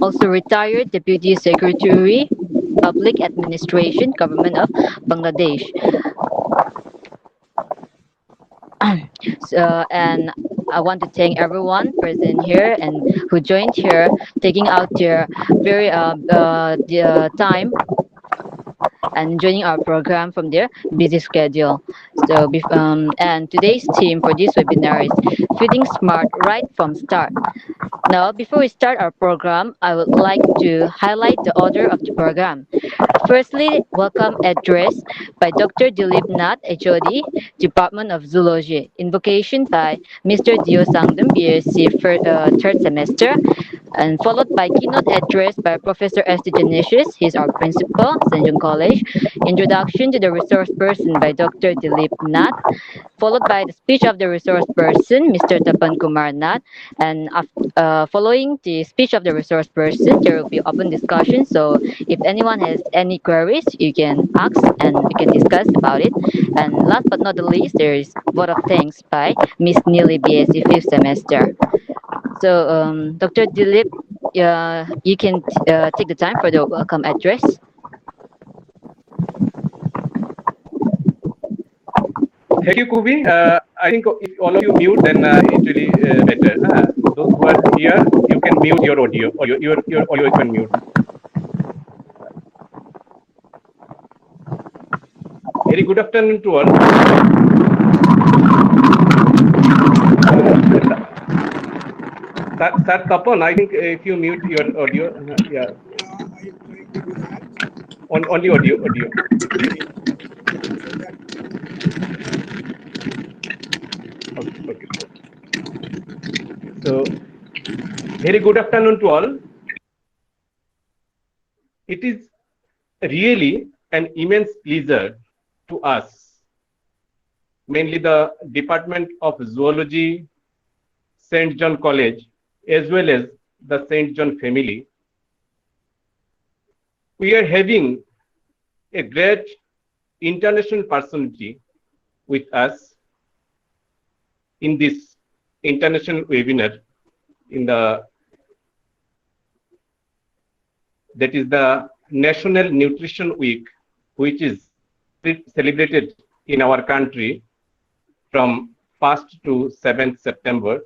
also retired Deputy Secretary, Public Administration, Government of Bangladesh. And I want to thank everyone present here and who joined here, taking out their very time and joining our program from their busy schedule. And today's theme for this webinar is Feeding Smart Right from Start. Now, before we start our program, I would like to highlight the order of the program. Firstly, welcome address by Dr. Dilip Nath, HoD, Department of Zoology. Invocation by Mr. Dio Sangdam, BSc third semester, and followed by keynote address by Professor S.T. Janetius, he's our principal, St. John College. Introduction to the resource person by Dr. Dilip Nath, followed by the speech of the resource person, Mr. Tapan Kumar Nath. And following the speech of the resource person, there will be open discussion. So if anyone has any queries, you can ask and we can discuss about it. And last but not the least, there is vote of thanks by Miss Neely, BSc fifth semester. So Dr. Dilip, you can take the time for the welcome address. Thank you, Kubi. I think if all of you mute, then it will be better. Those who are here, you can mute your audio, or your audio you can mute. Very good afternoon to all. Sir Tapan, I think if you mute your audio, yeah. Only audio. Okay. So, very good afternoon to all. It is really an immense pleasure to us, mainly the Department of Zoology, St. John College, as well as the St. John family. We are having a great international personality with us in this international webinar that is the National Nutrition Week, which is celebrated in our country from 1st to 7th September.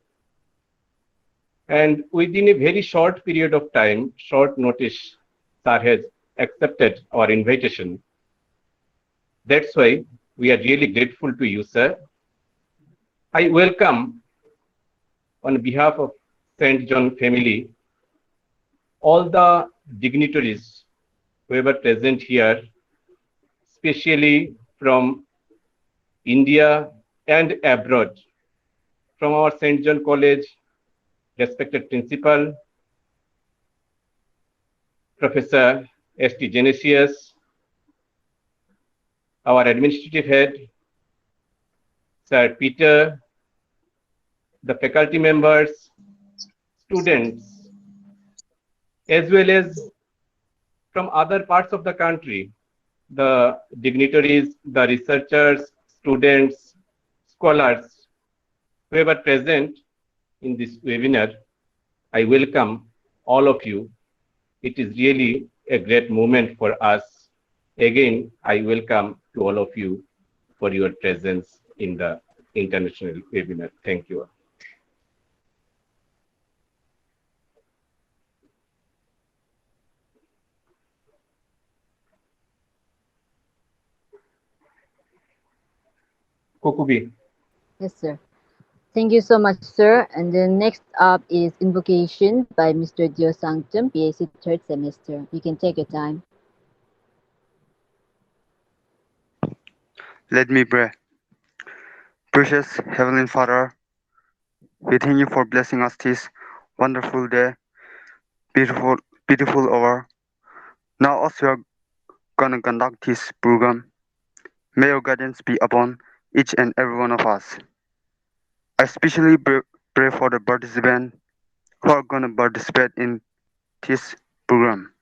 And within a very short period of time, short notice, Sir has accepted our invitation. That's why we are really grateful to you, sir. I welcome, on behalf of St. John family, all the dignitaries who were present here, especially from India and abroad, from our St. John College, respected principal, Professor S.T. Janetius, our administrative head, Sir Peter, the faculty members, students, as well as from other parts of the country, the dignitaries, the researchers, students, scholars who were present in this webinar. I welcome all of you. It is really a great moment for us. Again, I welcome to all of you for your presence in the international webinar. Thank you. Kokubi. Yes, sir. Thank you so much, sir. And then next up is invocation by Mr. Dio Sanctum, BAC third semester. You can take your time. Let me pray. Precious Heavenly Father, we thank you for blessing us this wonderful day, beautiful hour. Now as we are gonna conduct this program, may your guidance be upon each and every one of us. I especially pray for the participants who are gonna participate in this program.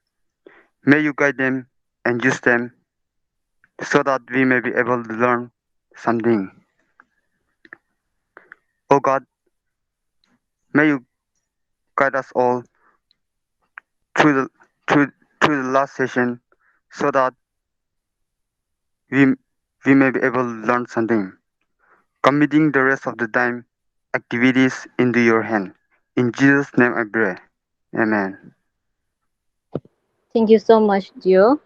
May you guide them and use them so that we may be able to learn something. Oh God, may you guide us all through the through the last session so that we we may be able to learn something. Committing the rest of the time activities into your hand. In Jesus' name I pray. Amen. Thank you so much, Gio.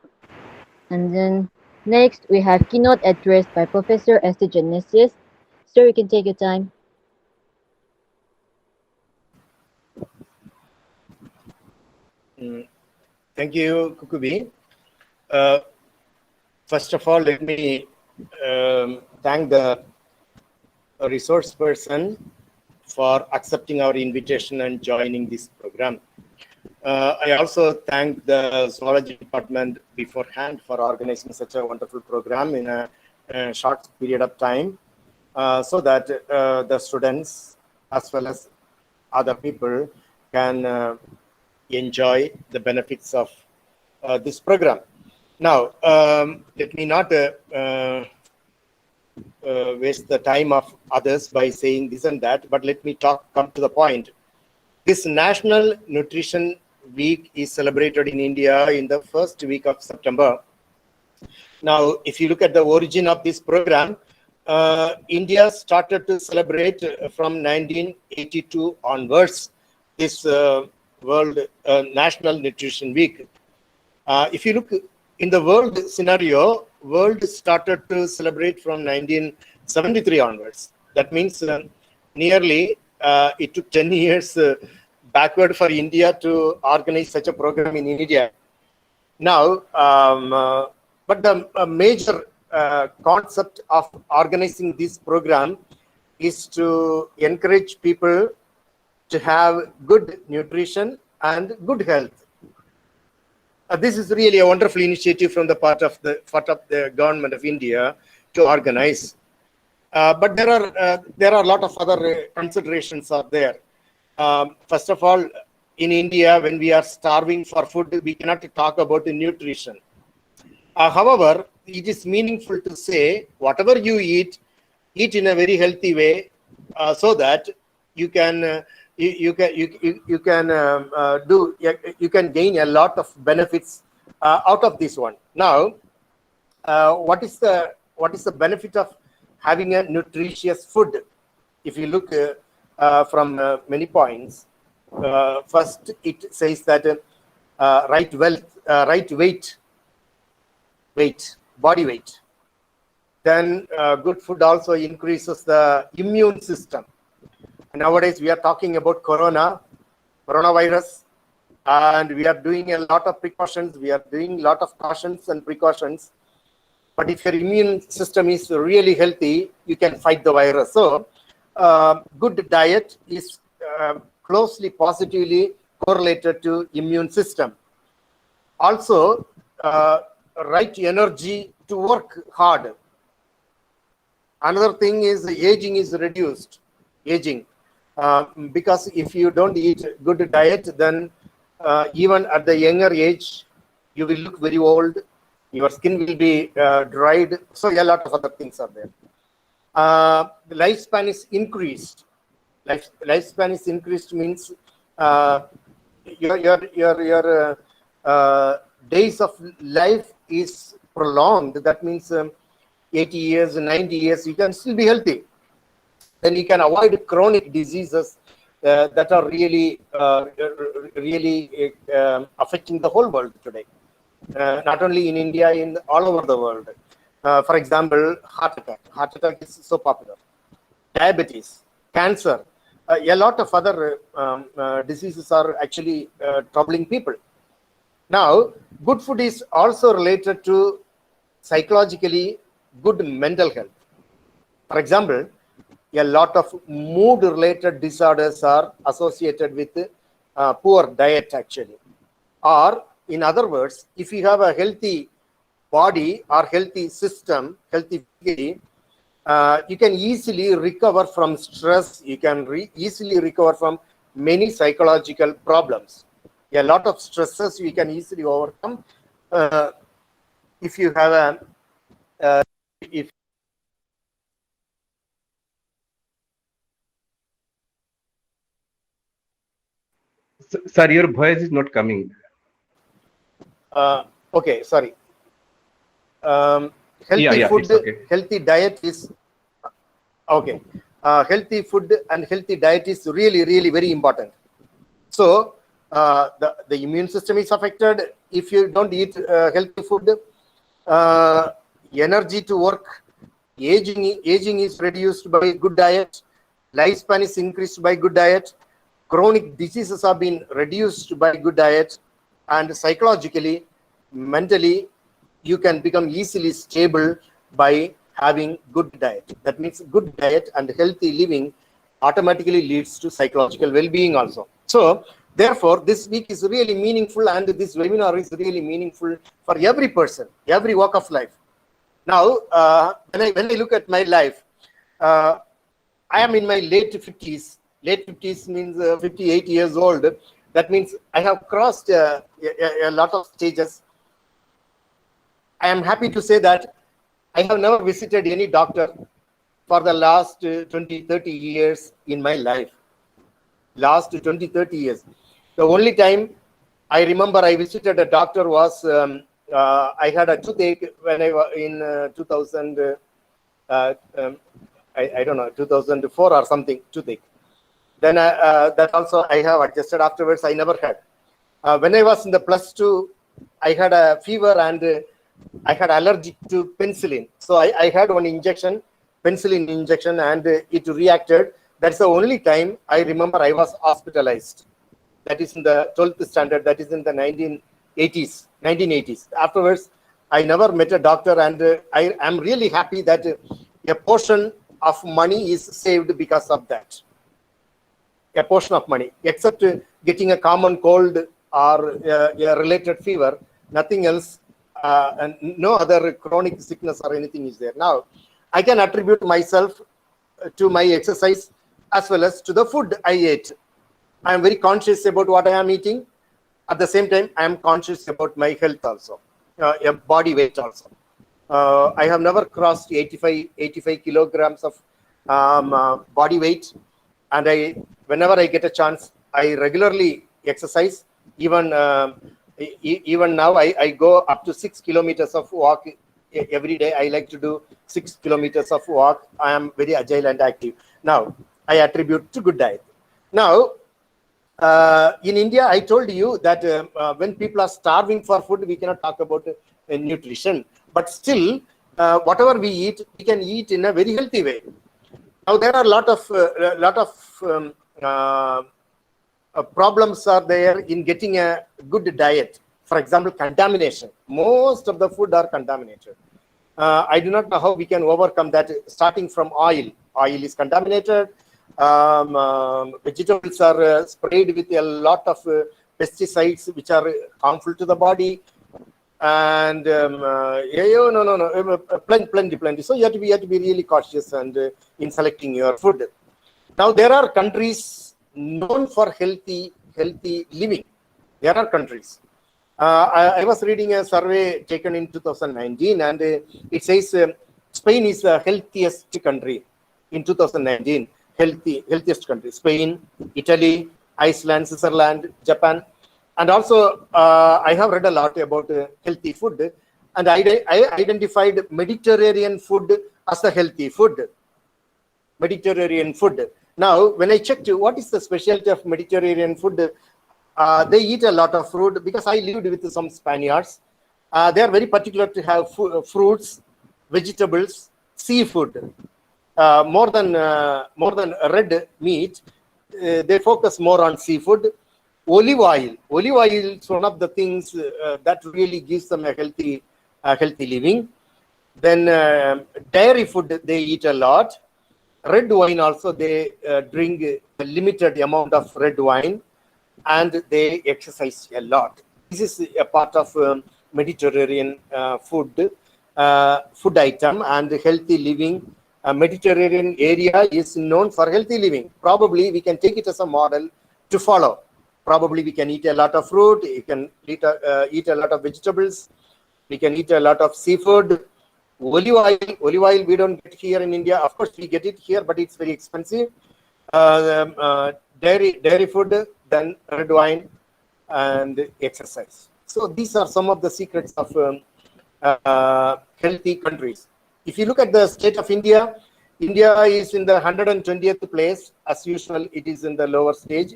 And then next we have keynote address by Professor Esther Janetius. Sir, you can take your time. Thank you, Kukubi. Uh, First of all, let me thank the resource person for accepting our invitation and joining this program. I also thank the Zoology Department beforehand for organizing such a wonderful program in a short period of time so that the students as well as other people can enjoy the benefits of this program. Now, let me not waste the time of others by saying this and that, but let me come to the point. This National Nutrition Week is celebrated in India in the first week of September. Now, if you look at the origin of this program, India started to celebrate from 1982 onwards this World National Nutrition Week. If you look in the world scenario, world started to celebrate from 1973 onwards. That means nearly it took 10 years backward for India to organize such a program in India. Now, but the major concept of organizing this program is to encourage people to have good nutrition and good health. This is really a wonderful initiative from the part of the government of India to organize. But there are a lot of other considerations are there. First of all, in India, when we are starving for food, we cannot talk about the nutrition. However, it is meaningful to say whatever you eat in a very healthy way, so that you can you can gain a lot of benefits out of this one. Now, what is the benefit of having a nutritious food? If you look from many points, first it says that right body weight. Then good food also increases the immune system. Nowadays we are talking about coronavirus, and we are doing a lot of precautions. We are doing a lot of cautions and precautions. But if your immune system is really healthy, you can fight the virus. So good diet is closely positively correlated to immune system. Also, right energy to work hard. Another thing is aging is reduced. Because if you don't eat good diet, then even at the younger age, you will look very old. Your skin will be dried. So a lot of other things are there. The lifespan is increased. Lifespan is increased means your days of life is prolonged. That means 80 years, 90 years, you can still be healthy. Then you can avoid chronic diseases that are really affecting the whole world today. Not only in India, in all over the world. For example, heart attack. Heart attack is so popular. Diabetes, cancer, a lot of other diseases are actually troubling people. Now, good food is also related to psychologically good mental health. For example, a lot of mood-related disorders are associated with poor diet, actually. Or, in other words, if you have a healthy body or healthy system, healthy physically, you can easily recover from stress. You can easily recover from many psychological problems. A lot of stresses you can easily overcome if you have if Sir, your voice is not coming. Okay, sorry. Yeah, Healthy yeah, food, it's okay. healthy diet is okay. Healthy food and healthy diet is really, really very important. So the immune system is affected if you don't eat healthy food. Energy to work, aging is reduced by good diet. Lifespan is increased by good diet. Chronic diseases have been reduced by good diet, and psychologically, mentally, you can become easily stable by having good diet. That means good diet and healthy living automatically leads to psychological well-being also. So therefore, this week is really meaningful, and this webinar is really meaningful for every person, every walk of life. Now, when I look at my life, I am in my late 50s. Late 50s means 58 years old. That means I have crossed a lot of stages. I am happy to say that I have never visited any doctor for the last 20, 30 years in my life. Last 20, 30 years. The only time I remember I visited a doctor was I had a toothache when I was in 2000. I don't know, 2004 or something, toothache. Then that also I have adjusted afterwards. I never had. When I was in the +2, I had a fever and I had allergic to penicillin. So I had one injection, penicillin injection, and it reacted. That's the only time I remember I was hospitalized. That is in the 12th standard. That is in the 1980s. Afterwards, I never met a doctor, and I am really happy that a portion of money is saved because of that. A portion of money, except getting a common cold or a related fever, nothing else, and no other chronic sickness or anything is there. Now, I can attribute myself to my exercise as well as to the food I ate. I am very conscious about what I am eating. At the same time, I am conscious about my health also, body weight also. I have never crossed 85 kilograms of body weight, and whenever I get a chance, I regularly exercise. Even now, I go up to 6 kilometers of walk every day. I like to do 6 kilometers of walk. I am very agile and active. Now, I attribute to good diet. Now, in India, I told you that when people are starving for food, we cannot talk about nutrition. But still, whatever we eat, we can eat in a very healthy way. Now, there are a lot of problems are there in getting a good diet. For example, contamination. Most of the food are contaminated. I do not know how we can overcome that, starting from oil. Oil is contaminated. Vegetables are sprayed with a lot of pesticides which are harmful to the body. And plenty. So you have to be really cautious and in selecting your food. Now, there are countries known for healthy living. There are countries. I was reading a survey taken in 2019, and it says Spain is the healthiest country in 2019. Healthiest country: Spain, Italy, Iceland, Switzerland, Japan. And also, I have read a lot about healthy food, and I identified Mediterranean food as a healthy food. Mediterranean food. Now, when I checked what is the specialty of Mediterranean food, they eat a lot of fruit, because I lived with some Spaniards. They are very particular to have fruits, vegetables, seafood. More than red meat, they focus more on seafood. Olive oil is one of the things that really gives them a healthy living. Then dairy food they eat a lot. Red wine also, they drink a limited amount of red wine, and they exercise a lot. This is a part of Mediterranean food item and healthy living. Mediterranean area is known for healthy living. Probably we can take it as a model to follow. Probably we can eat a lot of fruit. You can eat a lot of vegetables. We can eat a lot of seafood. Olive oil we don't get here in India. Of course, we get it here, but it's very expensive. Dairy food, then red wine, and exercise. So these are some of the secrets of healthy countries. If you look at the state of India, India is in the 120th place. As usual, it is in the lower stage.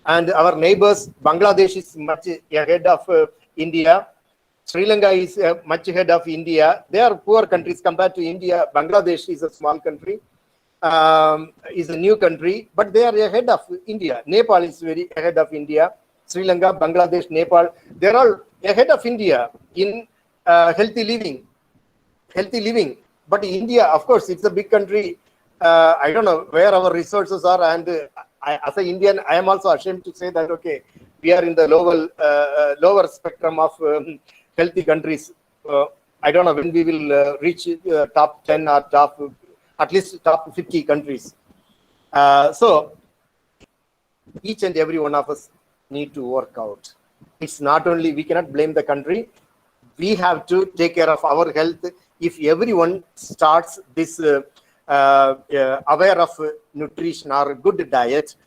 And our neighbors, Bangladesh is much ahead of India. Sri Lanka is much ahead of India. They are poor countries compared to India. Bangladesh is a small country, is a new country, but they are ahead of India. Nepal is very ahead of India. Sri Lanka, Bangladesh, Nepal, they're all ahead of India in healthy living. Healthy living. But India, of course, it's a big country. I don't know where our resources are, and as an Indian, I am also ashamed to say that okay, we are in the lower spectrum of healthy countries. I don't know when we will reach top 10 or at least top 50 countries. So each and every one of us need to work out. It's not only, we cannot blame the country. We have to take care of our health. If everyone starts this aware of nutrition or good diet,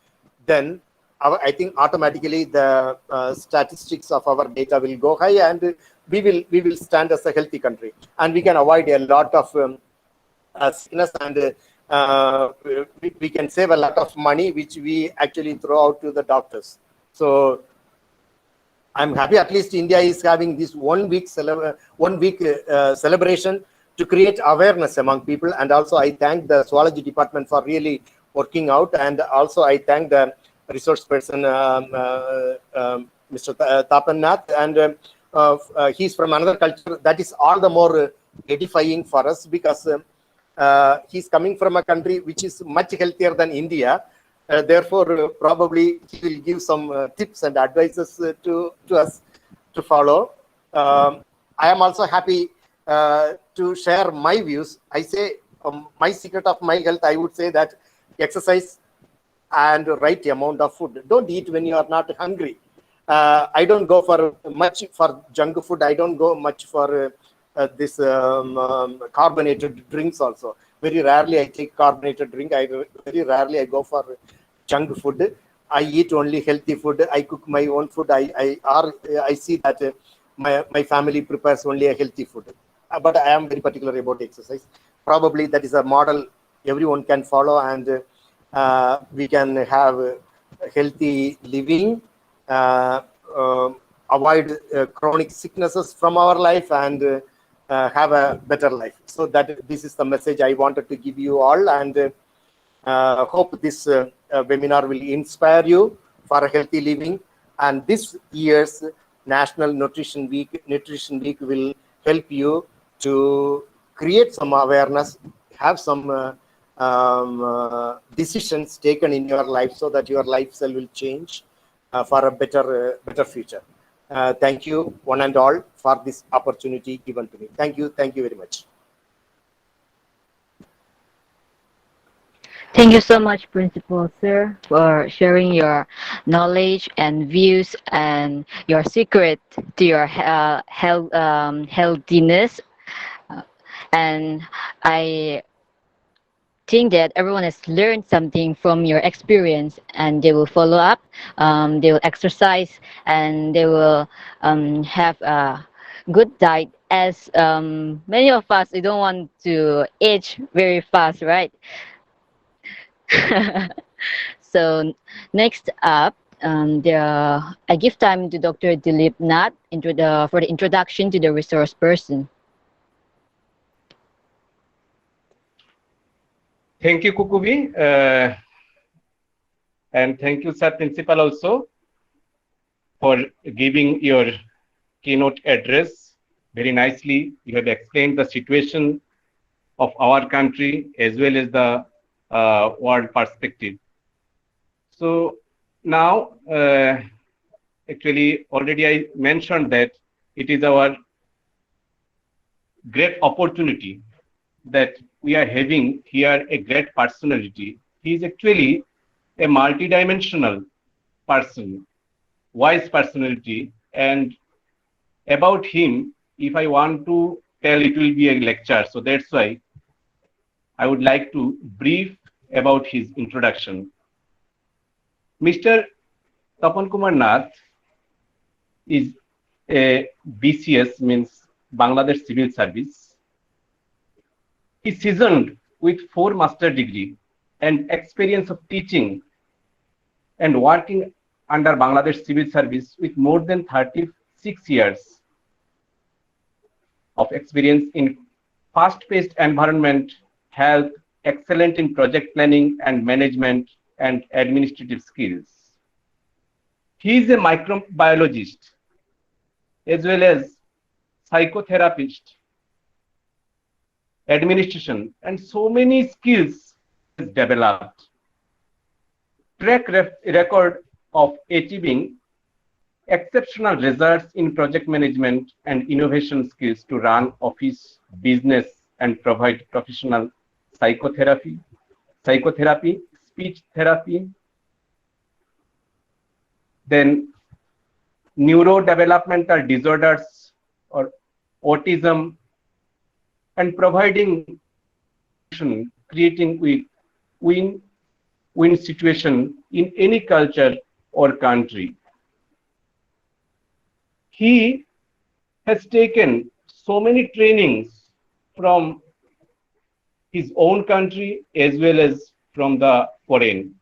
then I think automatically the statistics of our data will go high, and we will stand as a healthy country, and we can avoid a lot of sickness, and we can save a lot of money which we actually throw out to the doctors. So I'm happy at least India is having this 1 week celebration to create awareness among people. And also I thank the Zoology Department for really working out. And also I thank the resource person, Mr. Tapan Nath, and he's from another culture. That is all the more edifying for us, because he's coming from a country which is much healthier than India. Therefore, probably he will give some tips and advices to us to follow. I am also happy to share my views. I say my secret of my health, I would say that exercise and right amount of food. Don't eat when you are not hungry. I don't go for much for junk food. I don't go much for this carbonated drinks also. Very rarely I take carbonated drink. Very rarely I go for junk food. I eat only healthy food. I cook my own food. I see that my family prepares only a healthy food. But I am very particular about exercise. Probably that is a model everyone can follow, and we can have healthy living, avoid chronic sicknesses from our life, and have a better life. So that this is the message I wanted to give you all, and hope this webinar will inspire you for a healthy living. And this year's National Nutrition Week will help you to create some awareness, have some decisions taken in your life, so that your lifestyle will change for a better future. Thank you one and all for this opportunity given to me. Thank you very much. Thank you so much, Principal Sir, for sharing your knowledge and views and your secret to your healthiness. And I think that everyone has learned something from your experience, and they will follow up, they will exercise, and they will have a good diet, as many of us, we don't want to age very fast, right? So next up, I give time to Dr. Dilip Nath for the introduction to the resource person. Thank you, Kukubi. And thank you, Sir Principal, also for giving your keynote address very nicely. You have explained the situation of our country as well as the world perspective. So now, actually, already I mentioned that it is our great opportunity that we are having here a great personality. He is actually a multidimensional person, wise personality, and about him, if I want to tell, it will be a lecture. So that's why I would like to brief about his introduction. Mr. Tapan Kumar Nath is a BCS, means Bangladesh Civil Service. He seasoned with 4 master degree and experience of teaching and working under Bangladesh Civil Service with more than 36 years of experience in fast-paced environment, health, excellent in project planning and management and administrative skills. He is a microbiologist as well as psychotherapist, administration, and so many skills developed. Track record of achieving exceptional results in project management and innovation skills to run office business and provide professional psychotherapy, speech therapy, then neurodevelopmental disorders or autism, and providing creating win-win situation in any culture or country. He has taken so many trainings from his own country as well as from the foreign.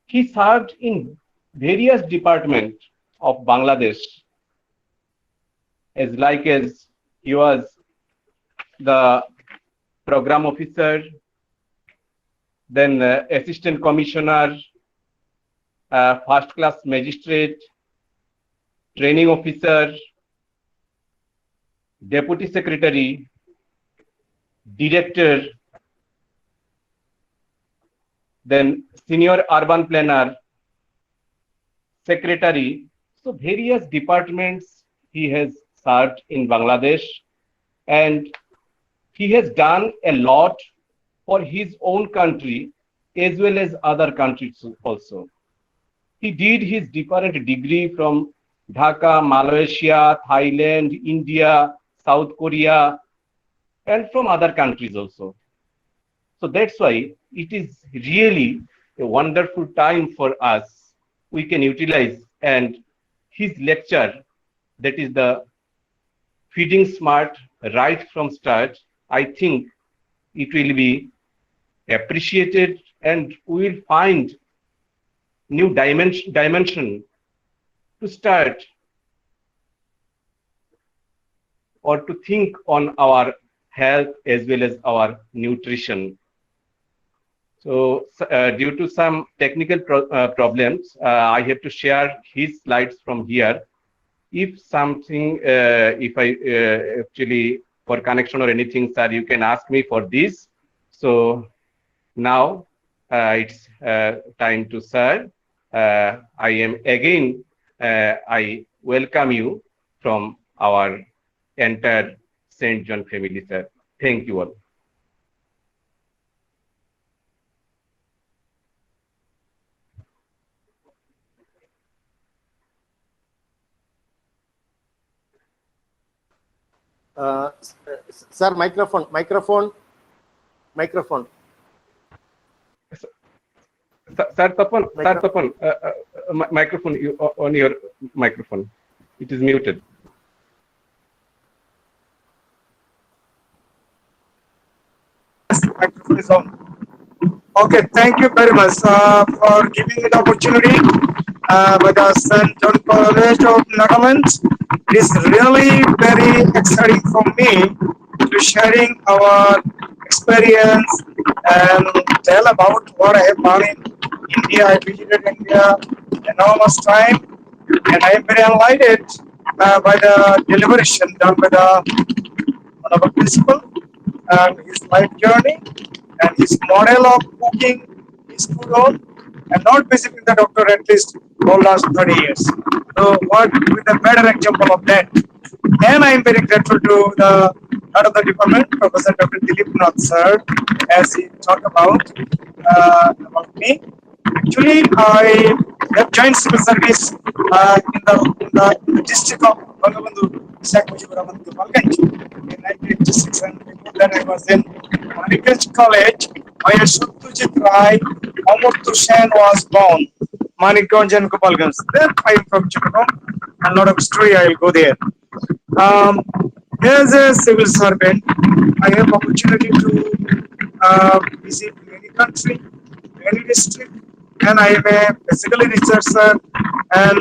He served in various departments of Bangladesh as he was the program officer, then assistant commissioner, first class magistrate, training officer, deputy secretary, director, then senior urban planner, secretary. So various departments he has served in Bangladesh, and he has done a lot for his own country as well as other countries also. He did his different degree from Dhaka, Malaysia, Thailand, India, South Korea, and from other countries also. So that's why it is really a wonderful time for us. We can utilize, and his lecture, that is the feeding smart right from start, I think it will be appreciated and we will find new dimension to start or to think on our health as well as our nutrition. So due to some technical problems, I have to share his slides from here. If something, if I actually for connection or anything, sir, you can ask me for this. So now it's time to sir. I am again, I welcome you from our entire St. John family, sir. Thank you all. Sir, microphone. Sir Tapan, microphone, on your microphone. It is muted. Microphone is on. Okay, thank you very much for giving me the opportunity with the St. John College of Nagaland. It is really very exciting for me to sharing our experience and tell about what I have done in India. I visited India enormous time, and I am very enlightened by the deliberation done by one of our principal and his life journey and his model of cooking his food on and not visiting the doctor at least for last 30 years. So what with a better example of that? And I am very grateful to the head of the department, Professor Dr. Dilip Nath sir, as he talked about me. Actually, I have joined civil service in the district of Bangabandhu, in 1986, and before that I was in Agriculture College, where Satyajit Rai, Amar Tushan was born. Manikganj and Gopalganj. Then I am from Chittagong, and lot of story I will go there. Um, as a civil servant, I have opportunity to visit many country, many district, and I am a basically researcher, and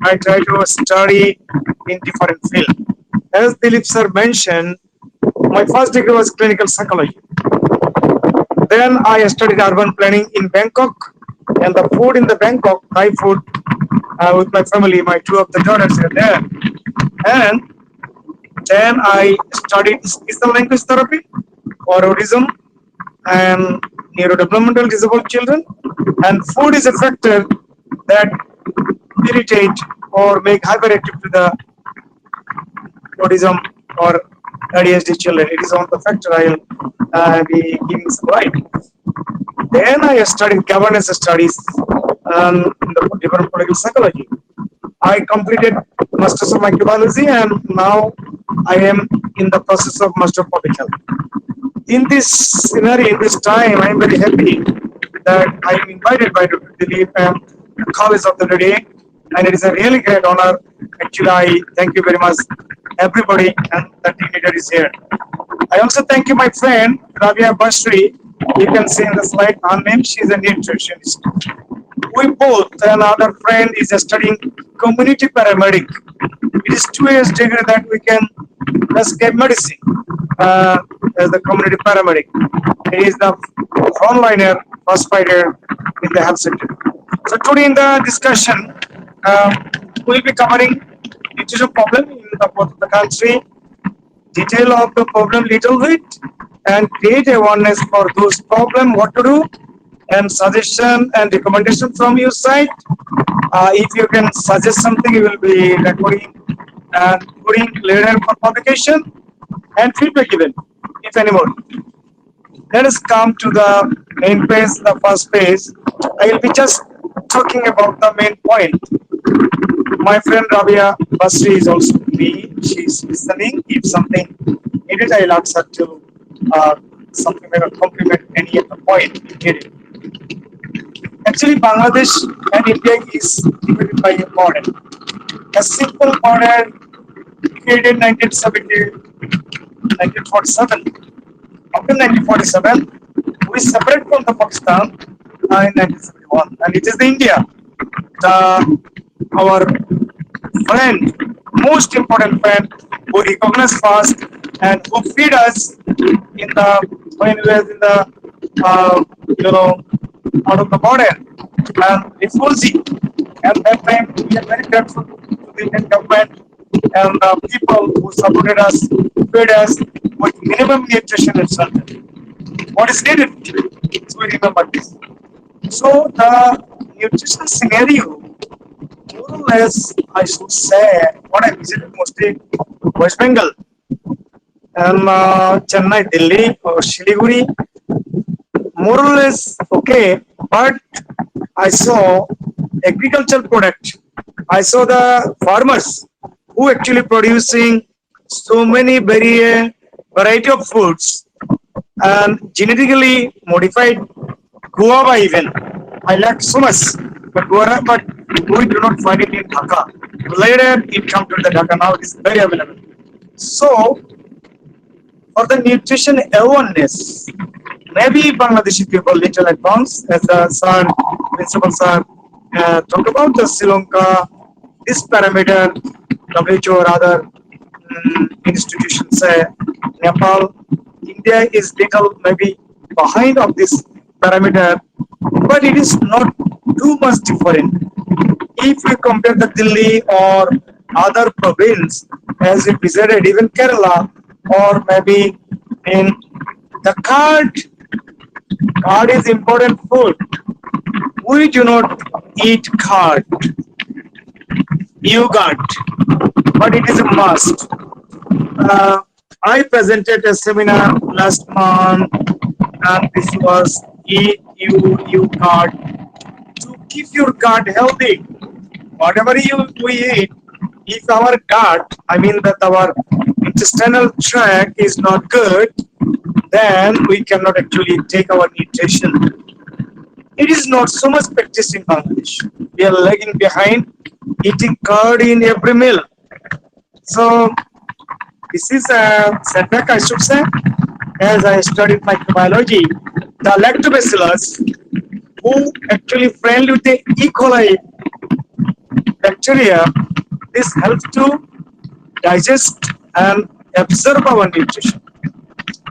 I try to study in different field. As Dilip sir mentioned, my first degree was clinical psychology. Then I studied urban planning in Bangkok, and the food in the Bangkok, Thai food, with my family, my two of the daughters are there. And then I studied special language therapy for autism and neurodevelopmental disabled children. And food is a factor that irritate or make hyperactive to the autism or ADHD children. It is one of the factor I'll be giving some light. Then I studied governance studies in the different political psychology. I completed Masters of Microbiology, and now I am in the process of Master of Public Health. In this scenario, in this time, I am very happy that I am invited by Dr. Dilip and the College of the Day, and it is a really great honor. Actually, I thank you very much, everybody, and the dignitaries here. I also thank you, my friend Rabia Bashri. You can see in the slide her name. She is a nutritionist. We both, another friend is studying community paramedic. It is 2 years degree that we can prescribe medicine as the community paramedic. It is the frontliner, first fighter in the health sector. So today in the discussion, we'll be covering nutrition problem in the both of the country, detail of the problem little bit, and create awareness for those problem, what to do, and suggestion and recommendation from your side. If you can suggest something, you will be recording and putting later for publication and feedback given, if any more. Let us come to the main page, the first page. I will be just talking about the main point. My friend Rabia Basri is also with me. She is listening. If something needed, I will ask her to something like a compliment any of the point needed. Actually, Bangladesh and India is divided by a border. A simple border created in 1947. After 1947, we separate from the Pakistan in 1971, and it is the India, the, our friend, most important friend, who recognize fast and who feed us in the when we were in the out of the border and refugee. And that time we are very grateful to the Indian government and the people who supported us, fed us with minimum nutrition and shelter. What is needed? So we remember this. So the nutrition scenario, more or less, I should say, what I visited mostly West Bengal and Chennai, Delhi, or Shiliguri, more or less okay, but I saw agricultural product. I saw the farmers who actually producing so many very variety of foods and genetically modified guava even. I like so much, but guava, but we do not find it in Dhaka. Later it come to the Dhaka. Now it is very available. So for the nutrition awareness, maybe Bangladeshi people little advanced, as the sir, principal sir, talk about the Sri Lanka, this parameter, WHO or other institutions say, Nepal, India is little maybe behind of this parameter, but it is not too much different. If we compare the Delhi or other province, as we visited, even Kerala, or maybe in the curd is important food. We do not eat curd, yogurt, but it is a must. I presented a seminar last month, and this was eat you gut to keep your gut healthy. Whatever we eat, if our gut, I mean that our intestinal tract is not good, then we cannot actually take our nutrition. It is not so much practiced in Bangladesh. We are lagging behind, eating curd in every meal. So this is a setback, I should say. As I studied microbiology, the lactobacillus, who actually friendly with the E. coli bacteria, this helps to digest and absorb our nutrition.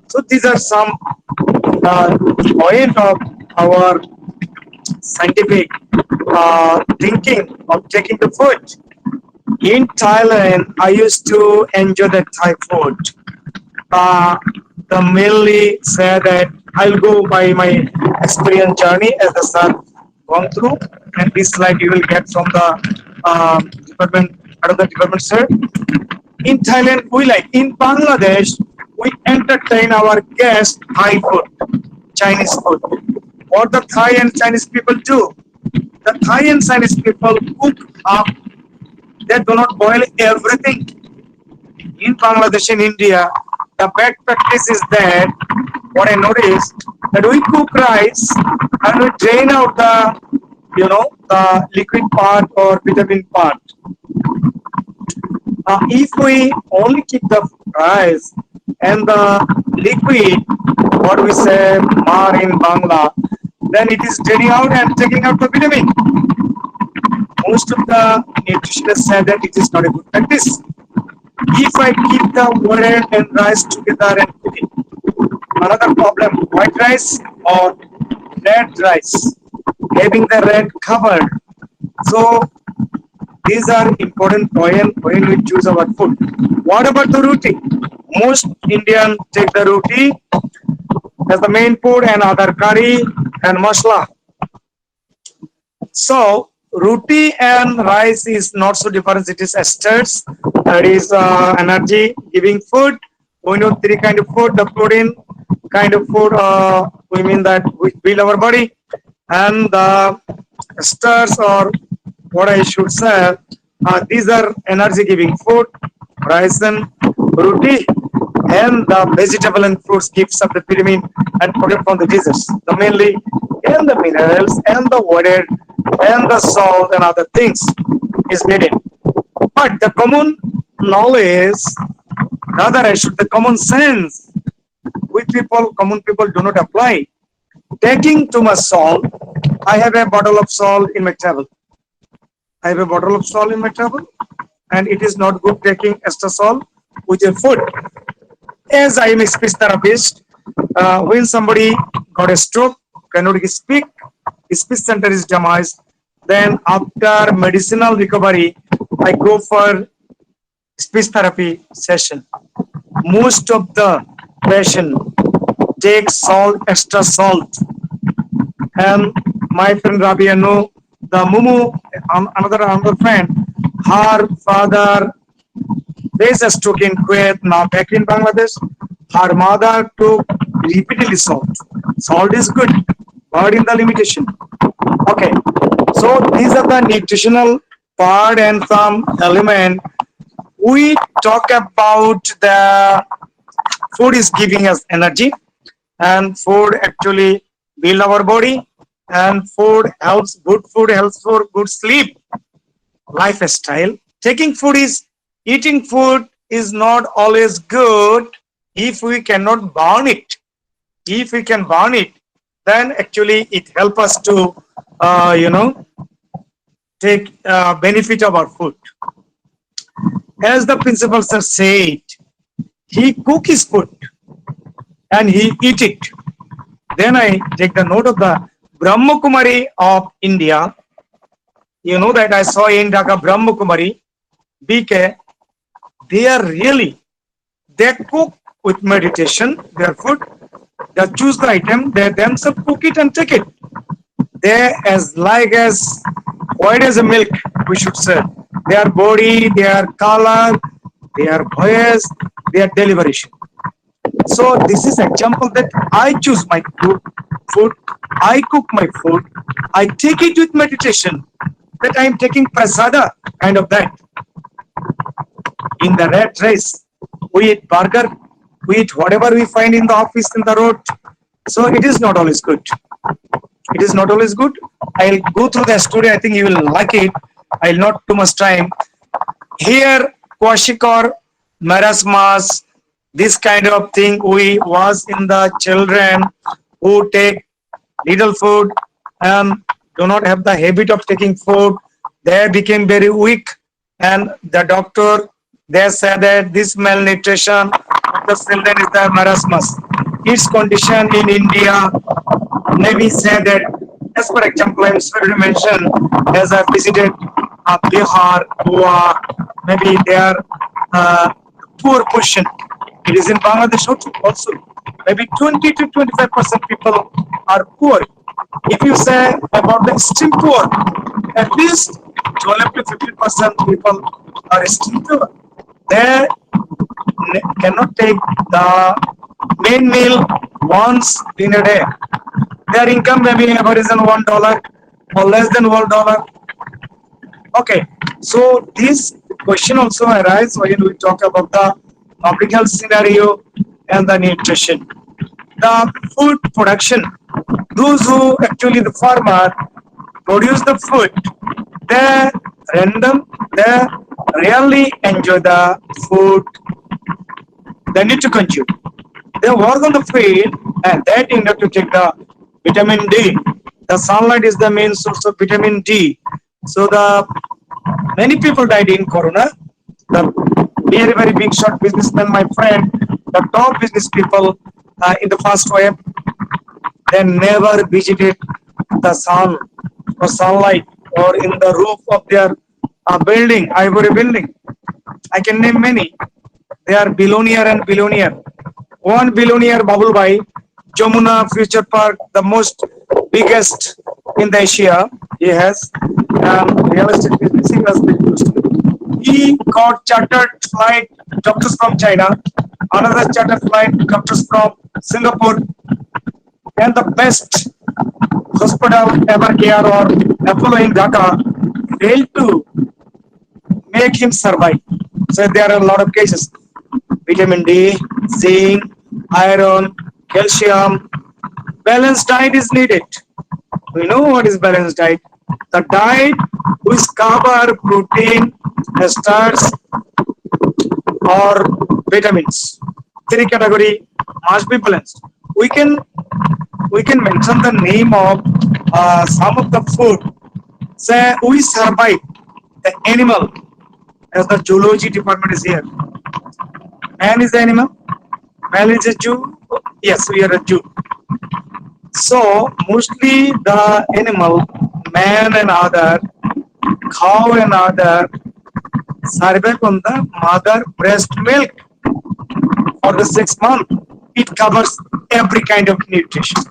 So these are some point of our scientific thinking of taking the food. In Thailand, I used to enjoy the Thai food. Uh, the mainly say that I'll go by my experience journey as the sir gone through, and this slide you will get from the department, another department sir. In Thailand, we like. In Bangladesh, we entertain our guests Thai food, Chinese food. What the Thai and Chinese people do? The Thai and Chinese people cook up. They do not boil everything. In Bangladesh and India, the bad practice is that what I noticed that we cook rice and we drain out the liquid part or vitamin part. If we only keep the rice and the liquid, what we say mar in Bangla, then it is draining out and taking out the vitamin. Most of the nutritionists say that it is not a good practice. If I keep the water and rice together and cook it, another problem, white rice or red rice, having the red covered. So these are important points when we choose our food. What about the roti? Most Indians take the roti as the main food and other curry and masala. So roti and rice is not so different. It is esters. That is energy giving food. We know three kind of food. The protein kind of food. We mean that we build our body, and the esters, or what I should say, these are energy giving food. Rice and roti, and the vegetable and fruits gives up the vitamin and protein from the disease. The mainly and the minerals and the water and the salt and other things is needed. But the common knowledge, rather I should the common sense, common people do not apply. Taking too much salt, I have a bottle of salt in my table. I have a bottle of salt in my table, and it is not good taking extra salt with your food. As I am a speech therapist, when somebody got a stroke, cannot speak, speech center is demised, then after medicinal recovery, I go for speech therapy session. Most of the patient take salt, extra salt. And my friend Rabia know the Mumu, another friend, her father, there's a stroke in Kuwait, now back in Bangladesh. Her mother took repeatedly salt. Salt is good, but in the limitation. Okay, so these are the nutritional part and some element. We talk about the food is giving us energy, and food actually build our body, and food helps, good food helps for good sleep, lifestyle. Eating food is not always good if we cannot burn it. If we can burn it, then actually it helps us to, take benefit of our food. As the principal sir said, he cook his food and he eat it. Then I take the note of the Brahma Kumari of India. You know that I saw in Dhaka Brahma Kumari, BK. They cook with meditation their food. They choose the item, they themselves cook it and take it. They as white as a milk, we should say. Their body, their color, their voice, their deliberation. So this is example that I choose my food, I cook my food, I take it with meditation, that I am taking prasada, kind of that. In the rat race, we eat burger, we eat whatever we find in the office, in the road. So it is not always good. It is not always good. I'll go through the story. I think you will like it. I'll not too much time. Here, kwashikor, marasmus, this kind of thing we was in the children who take little food and do not have the habit of taking food. They became very weak, and the doctor they said that this malnutrition of the children is the marasmus. Its condition in India, maybe say that, as for example, I'm sorry to mention, as I visited Bihar, Goa, maybe they are poor portion. It is in Bangladesh also. Maybe 20 to 25% people are poor. If you say about the extreme poor, at least 12 to 15% people are extreme poor. They cannot take the main meal once in a day. Their income may be average than $1 or less than $1. Okay, so this question also arises when we talk about the public health scenario and the nutrition. The food production, those who actually the farmer produce the food, they they really enjoy the food they need to consume. They work on the field and they tend to take the vitamin D. The sunlight is the main source of vitamin D. So the many people died in Corona. The very, very big shot businessman, my friend, the top business people in the first wave, they never visited the sun or sunlight or in the roof of their building, ivory building. I can name many. They are billionaire and billionaire. One billionaire, Babul Bhai, Jamuna Future Park, the most biggest in the Asia. He has real estate business. He got chartered flight doctors from China, another chartered flight doctors from Singapore, and the best hospital ever care or Apollo in Dhaka failed to make him survive. So there are a lot of cases. Vitamin D, zinc, iron, calcium. Balanced diet is needed. We know what is balanced diet. The diet which cover protein, starch, or vitamins. Three category must be balanced. We can mention the name of some of the food. Say we survive the animal as the zoology department is here. Man is the animal. Man is a Jew. Yes, we are a Jew. So mostly the animal, man and other, cow and other, survive on the mother breast milk for the 6 months. It covers every kind of nutrition.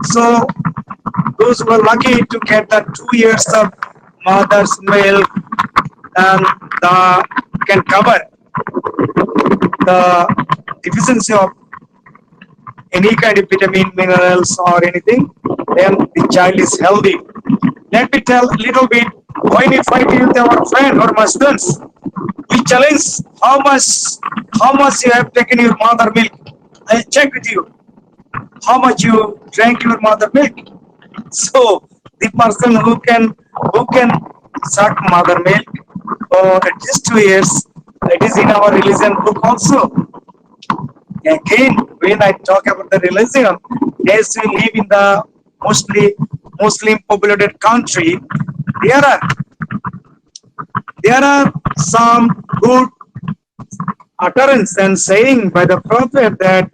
So those who are lucky to get the 2 years of mother's milk and can cover the deficiency of any kind of vitamin, minerals, or anything, then the child is healthy. Let me tell a little bit when you fight with our friend or my students, we challenge how much you have taken your mother milk. I check with you how much you drank your mother milk. So the person who can suck mother milk for at least 2 years, it is in our religion book also. Again, when I talk about the religion, as we live in the mostly Muslim populated country, there are some good utterance and saying by the Prophet that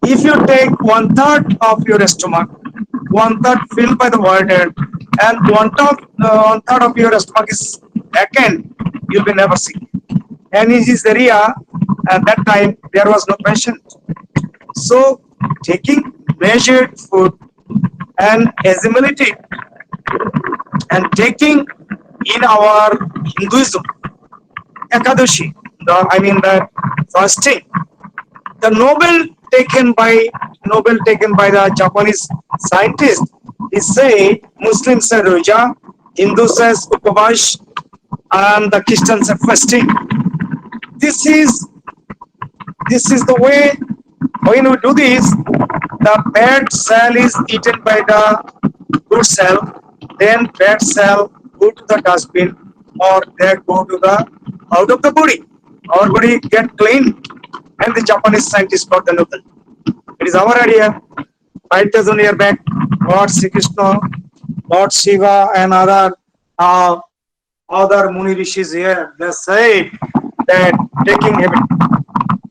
if you take 1/3 of your stomach, 1/3 filled by the water, and 1/3 of your stomach is vacant, you'll be never sick. And in his area, at that time, there was no patient. So, taking measured food and assimilate and taking in our Hinduism, Ekadashi, the fasting, the Nobel taken by the Japanese scientist, he said Muslims say Roja, Hindu says Upavash, and the Christians say fasting. This is the way when we do this, the bad cell is eaten by the good cell, then bad cell go to the dustbin or they go to the out of the body. Our body get clean, and the Japanese scientists got the Nobel. It is our idea. 5,000 years back, Lord Sri Krishna, Lord Shiva, and other Muni Rishis here, they say that taking habit.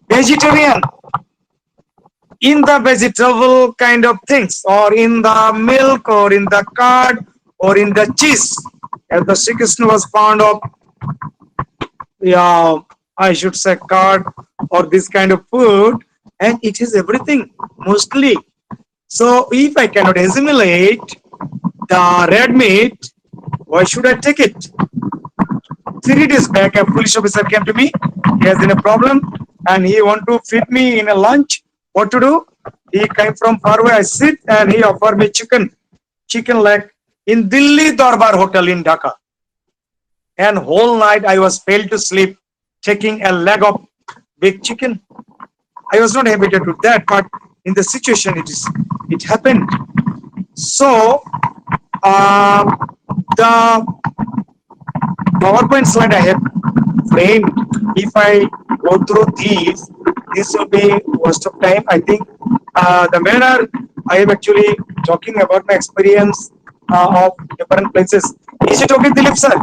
Vegetarian in the vegetable kind of things, or in the milk, or in the curd, or in the cheese. As the Sri Krishna was fond of, yeah, I should say curd or this kind of food, and it is everything mostly. So if I cannot assimilate the red meat, why should I take it? 3 days back, a police officer came to me. He has been a problem, and he want to feed me in a lunch. What to do? He came from far away. I sit, and he offered me chicken leg in Delhi Darbar Hotel in Dhaka. And whole night I was failed to sleep, taking a leg of big chicken. I was not habituated to that, but in the situation it happened. So the PowerPoint slide I have framed, if I go through these, this will be waste of time. I think the manner I am actually talking about my experience of different places. Is it okay, Dilip sir?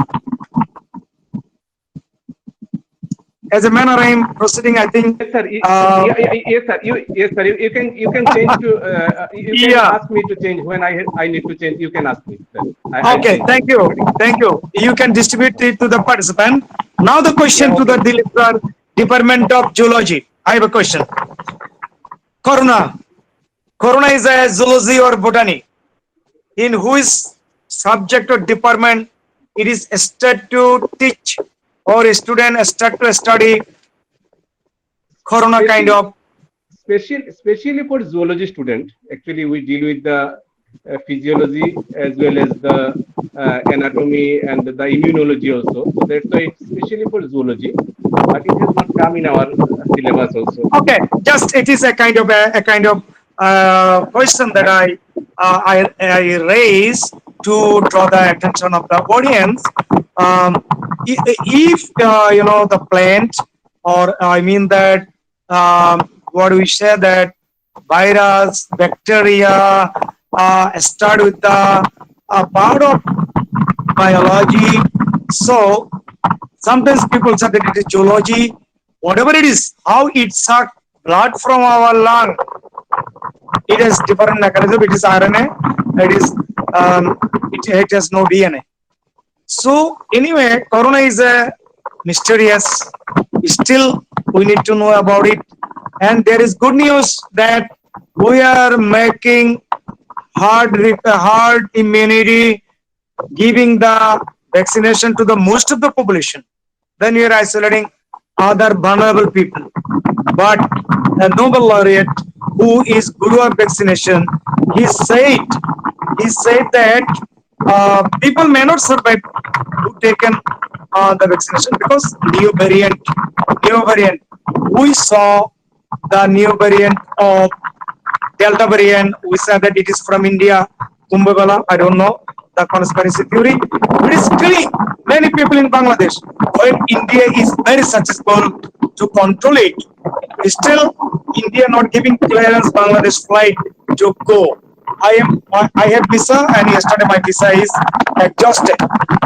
As a manner I am proceeding, I think. Yes, sir. Yes, sir. Yes, sir. You can change to. You can Yeah. ask me to change when I need to change. You can ask me, sir. Okay, thank you. Thank you. You can distribute it to the participant. Now the question Yeah, to the okay. Dilip sir, Department of Zoology. I have a question. Corona. Corona is a zoology or botany. In whose subject or department it is start to teach, or a student start to study Corona kind of. Especially for zoology student, actually we deal with the physiology as well as the anatomy and the immunology also. So that's why it's especially for zoology, but it has not come in our syllabus also. Okay, just it is a kind of question that I raise to draw the attention of the audience. If you know the plant, or I mean that what do we say, that virus, bacteria start with the part of biology. So sometimes people say that it is zoology, whatever it is, how it sucks blood from our lung. It has different mechanism. It is RNA. It has no DNA. So anyway, corona is a mysterious. Still, we need to know about it. And there is good news that we are making hard immunity, giving the vaccination to the most of the population. Then we are isolating other vulnerable people. But a Nobel laureate who is guru of vaccination, he said that people may not survive who taken the vaccination because new variant. We saw the new variant of Delta variant. We said that it is from India, Kumbhabala. I don't know the conspiracy theory. It is killing many people in Bangladesh. When India is very successful to control it, still India not giving clearance Bangladesh flight to go. I have visa, and yesterday my visa is exhausted.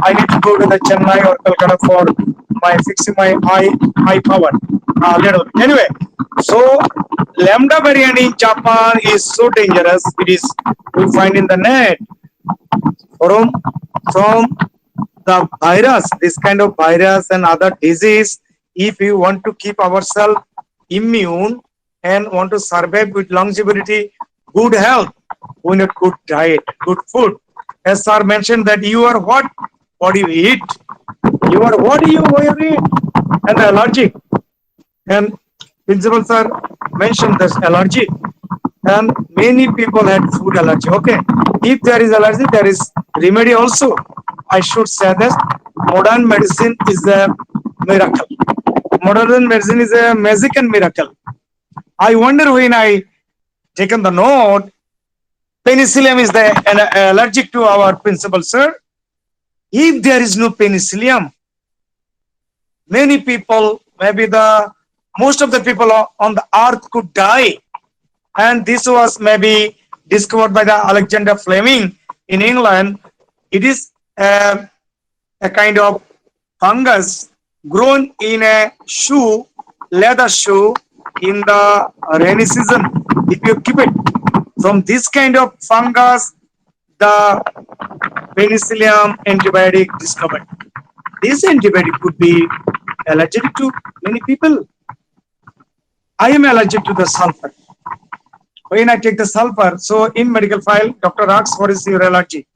I need to go to the Chennai or Calcutta for fixing my eye power level. Anyway, so lambda variant in Japan is so dangerous. It is, we find in the net from the virus, this kind of virus and other disease. If we want to keep ourselves immune and want to survive with longevity, good health, we need good diet, good food. As sir mentioned that you are what do you eat? You are what do you eat? And the allergic. And principal sir mentioned this allergy. And many people had food allergy. Okay, if there is allergy, there is remedy also. I should say that modern medicine is a miracle. Modern medicine is a magic and miracle. I wonder when I taken the note. Penicillium is the allergic to our principal, sir. If there is no penicillium, many people, maybe the most of the people on the earth could die. And this was maybe discovered by the Alexander Fleming in England. It is a kind of fungus grown in a shoe, leather shoe, in the rainy season. If you keep it from this kind of fungus, the penicillium antibiotic discovered. This antibiotic could be allergic to many people. I am allergic to the sulfur. When I take the sulfur, so in medical file, doctor asks, what is your allergy?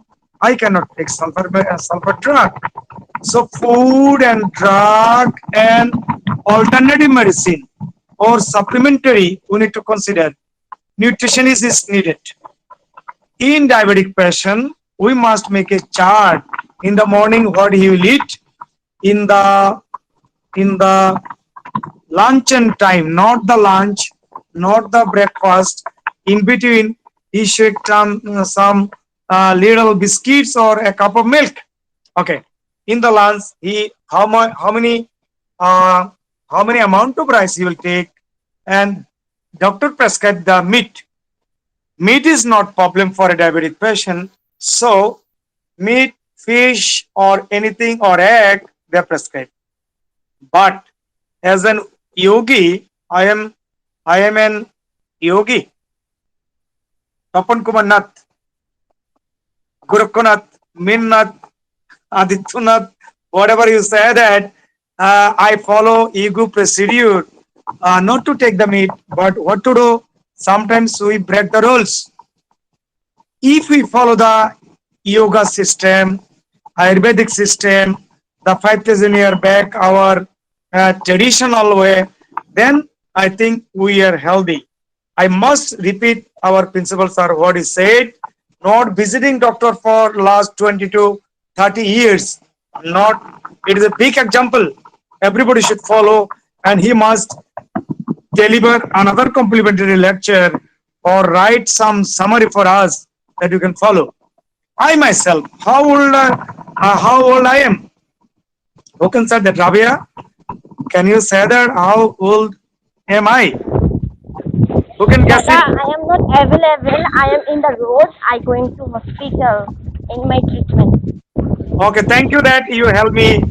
I cannot take sulfur drug. So food and drug and alternative medicine or supplementary, we need to consider. Nutritionist is needed. In diabetic patient, we must make a chart in the morning what he will eat, in the luncheon time, not the lunch, not the breakfast. In between, he should some little biscuits or a cup of milk. Okay. In the lunch, he how many amount of rice he will take, and doctor prescribed the meat. Meat is not problem for a diabetic patient. So meat, fish, or anything or egg they prescribe. But as an yogi, I am an yogi. Tapan Kumar Nath, Gurukanath, Minnath, Adityanath, whatever you say that, I follow ego procedure, not to take the meat, but what to do? Sometimes we break the rules. If we follow the yoga system, Ayurvedic system, the 5,000 year back, our traditional way, then I think we are healthy. I must repeat our principles are what is said, not visiting doctor for last 20 to 30 years. Not, it is a big example. Everybody should follow, and he must deliver another complimentary lecture or write some summary for us that you can follow. I myself, how old I am? Who can say that, Rabia? Can you say that? How old am I? Who can guess Tata, it? I am not available. I am in the road. I going to hospital in my treatment. Okay, thank you that you helped me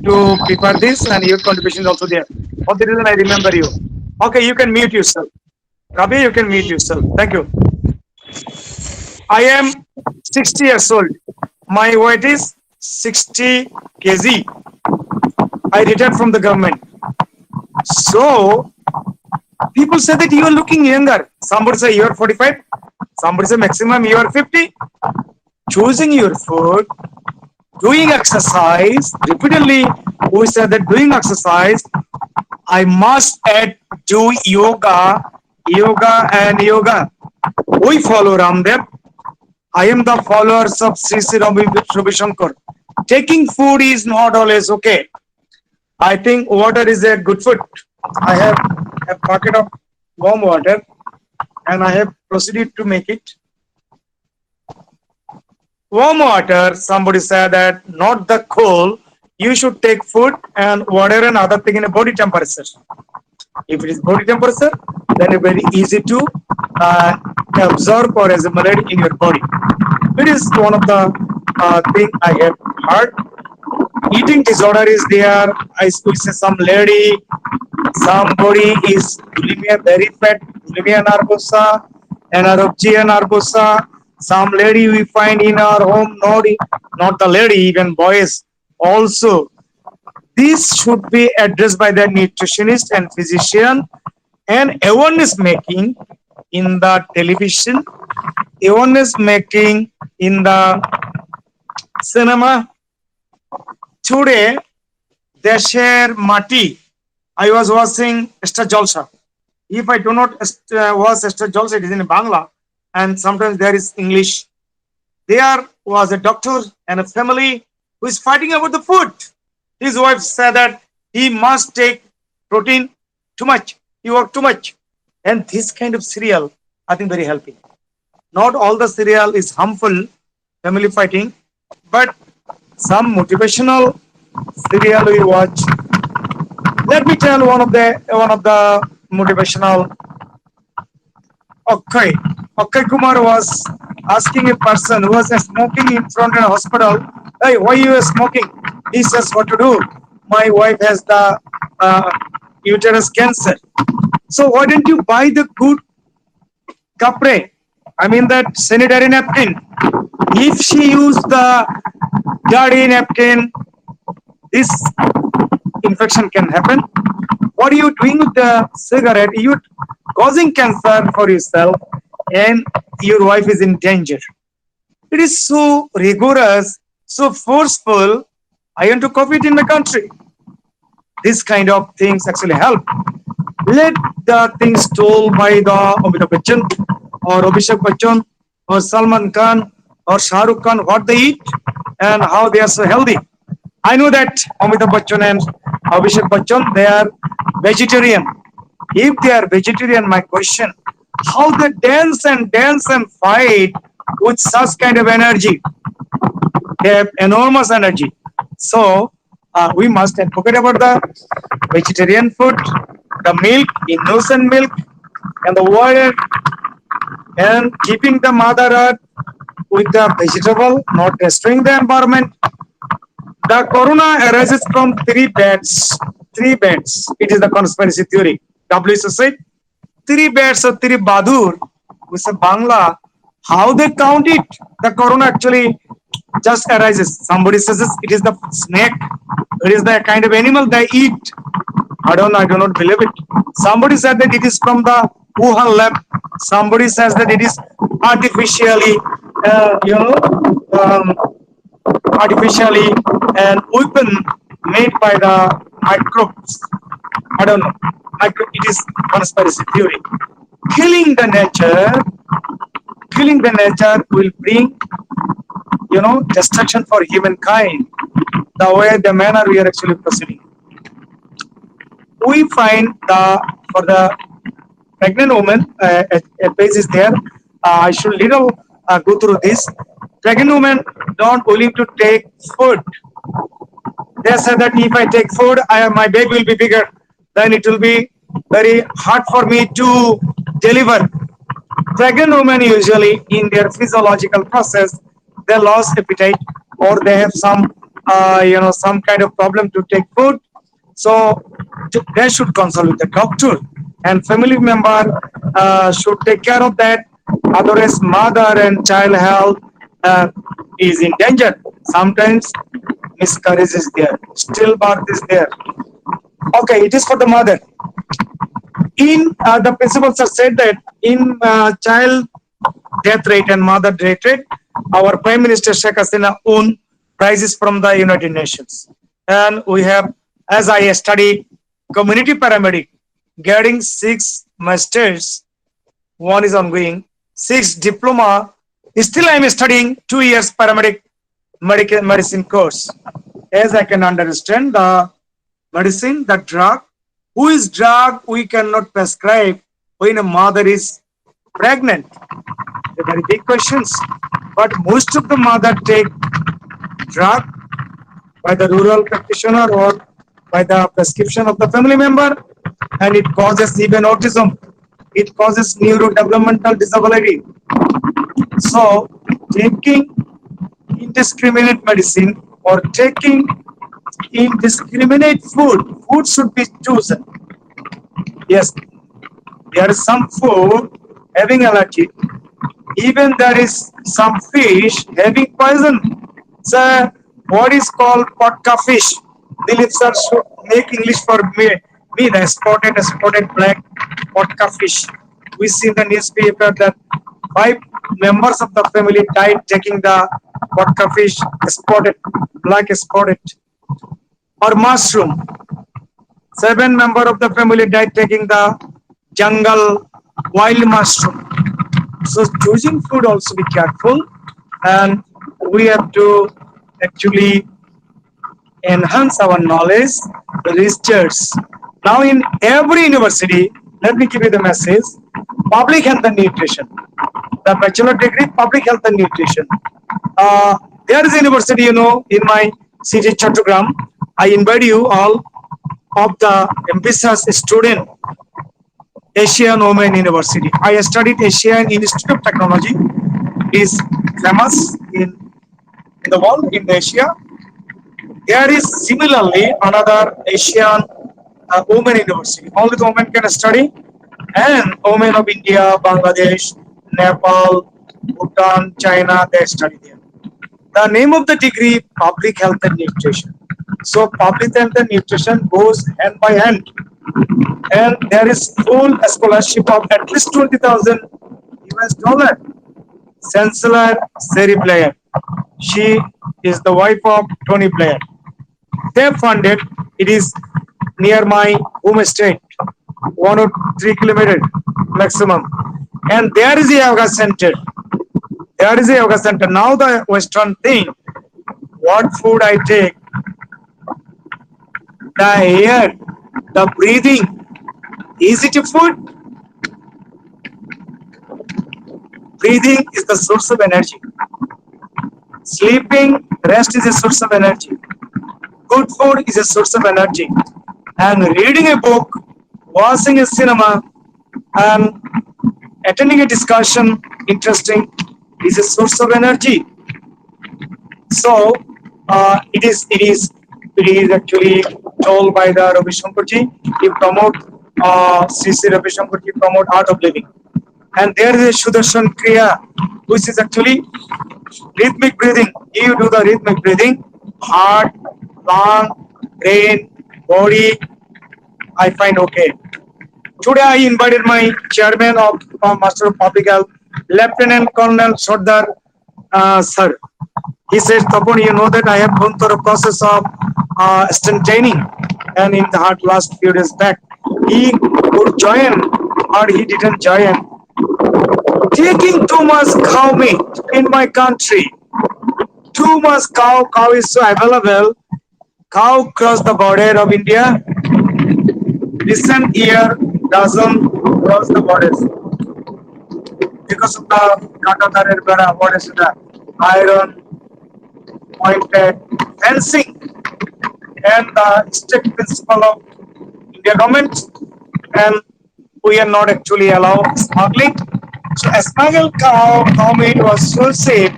to prepare this, and your contribution is also there. For the reason I remember you. Okay, you can mute yourself. Rabia, you can mute yourself. Thank you. I am 60 years old. My weight is 60 kg. I retired from the government. So people say that you are looking younger. Somebody say you are 45. Somebody say maximum you are 50. Choosing your food, doing exercise, repeatedly we say that doing exercise, I must add do yoga, and yoga. We follow Ramdev. I am the followers of Sri Sri Ravi Shankar. Taking food is not always okay. I think water is a good food. I have a bucket of warm water and I have proceeded to make it. Warm water, somebody said that not the cold, you should take food and water and other thing in a body temperature. If it is body temperature, then it's very easy to absorb or assimilate in your body. It is one of the thing I have heard. Eating disorder is there. I speak to some lady, somebody is bulimia, very fat, bulimia nervosa, anorexia nervosa. Some lady we find in our home, not the lady, even boys also. This should be addressed by the nutritionist and physician, and awareness making in the television, awareness making in the cinema. Today, they share Mati. I was watching Esther Jalsa. If I do not watch Esther Jalsa, it is in Bangla, and sometimes there is English. There was a doctor and a family who is fighting about the food. His wife said that he must take protein too much. He worked too much. And this kind of cereal, I think very healthy. Not all the cereal is harmful, family fighting, but some motivational serial we watch. Let me tell one of the motivational. Okay, Okay Kumar was asking a person who was smoking in front of a hospital, "Hey, why you are smoking?" He says, "What to do? My wife has the uh, uterus cancer. So why don't you buy the good capre? I mean that sanitary napkin. If she use the dirty napkin, this infection can happen. What are you doing with the cigarette? You're causing cancer for yourself, and your wife is in danger." It is so rigorous, so forceful. I want to copy it in my country. This kind of things actually help. Let the things told by the Amitabh Bachchan or Abhishek Bachchan or Salman Khan or Shah Rukh Khan what they eat and how they are so healthy. I know that Amitabh Bachchan and Abhishek Bachchan they are vegetarian. If they are vegetarian, my question: how they dance and fight with such kind of energy? They have enormous energy. So we must advocate about the vegetarian food, the milk, innocent milk, and the water, and keeping the mother earth with the vegetable, not destroying the environment. The corona arises from three beds. Three beds. It is the conspiracy theory. WHO said three beds or three badur. We say Bangla. How they count it? The corona actually just arises. Somebody says it is the snake. It is the kind of animal they eat. I do not believe it. Somebody said that it is from the Wuhan lab. Somebody says that it is artificially, um, artificially and weapon made by the microbes. I don't know. It is conspiracy theory. Killing the nature, killing the nature will bring, destruction for humankind. The way, the manner we are actually proceeding. We find the for the pregnant woman, a page is there. I should little go through this. Pregnant women don't willing to take food. They say that if I take food, my baby will be bigger. Then it will be very hard for me to deliver. Pregnant women usually in their physiological process, they lost appetite or they have some kind of problem to take food. So they should consult with the doctor and family member should take care of that. Otherwise, mother and child health is in danger. Sometimes miscarriage is there, stillbirth is there. Okay, it is for the mother. In the principles are said that in child death rate and mother death rate, our Prime Minister Sheikh Hasina won prizes from the United Nations. And we have, as I studied community paramedic, getting 6 masters, one is ongoing, 6 diploma. Still, I am studying 2 years paramedic medical medicine course. As I can understand, the medicine, the drug, who is drug we cannot prescribe when a mother is pregnant. They're very big questions. But most of the mother take drug by the rural practitioner or by the prescription of the family member, and it causes even autism. It causes neurodevelopmental disability. So, taking indiscriminate medicine or taking indiscriminate food should be chosen. Yes, there is some food having allergy. Even there is some fish having poison. So, what is called potka fish? Dilip sir should make English for me the spotted black potka fish. We see in the newspaper that 5 members of the family died taking the potka fish, spotted, black spotted, or mushroom. 7 members of the family died taking the jungle wild mushroom. So choosing food also be careful, and we have to actually enhance our knowledge, research. Now in every university, let me give you the message. public health and nutrition. The bachelor degree, public health and nutrition. There is a university, in my city, Chattogram. I invite you all of the ambitious student, Asian Women University. I studied Asian Institute of Technology. It is famous in the world, in Asia. There is similarly another Asian women university. Only the women can study, and women of India, Bangladesh, Nepal, Bhutan, China, they study there. The name of the degree, public health and nutrition. So public health and nutrition goes hand by hand, and there is full scholarship of at least 20,000 US dollar. Chancellor Seri Blair, she is the wife of Tony Blair. They funded. It is near my home state, 1 or 3 kilometers maximum, and there is a yoga center. There is a yoga center. Now the Western thing, what food I take, the air, the breathing, is it a food? Breathing is the source of energy. Sleeping, rest is a source of energy. Good food is a source of energy. And reading a book, watching a cinema, and attending a discussion, interesting, is a source of energy. So it is actually told by the Ravi Shankarji. He promote Sri Sri Ravi Shankarji promote art of living, and there is a Sudarshan Kriya, which is actually rhythmic breathing. You do the rhythmic breathing, heart, lung, brain, body. I find okay. Today I invited my chairman of Master of Public Health, Lieutenant Colonel Sardar sir. He says, Tapan, you know that I have gone through a process of stent training, and in the heart last few days back, he would join or he didn't join. Taking too much cow meat in my country, too much cow is so available. Cow crossed the border of India. Recent year doesn't cross the borders because of the Kaka what is that? Iron pointed fencing and the strict principle of India government, and we are not actually allowed smuggling. So a smuggled cow meat was so safe,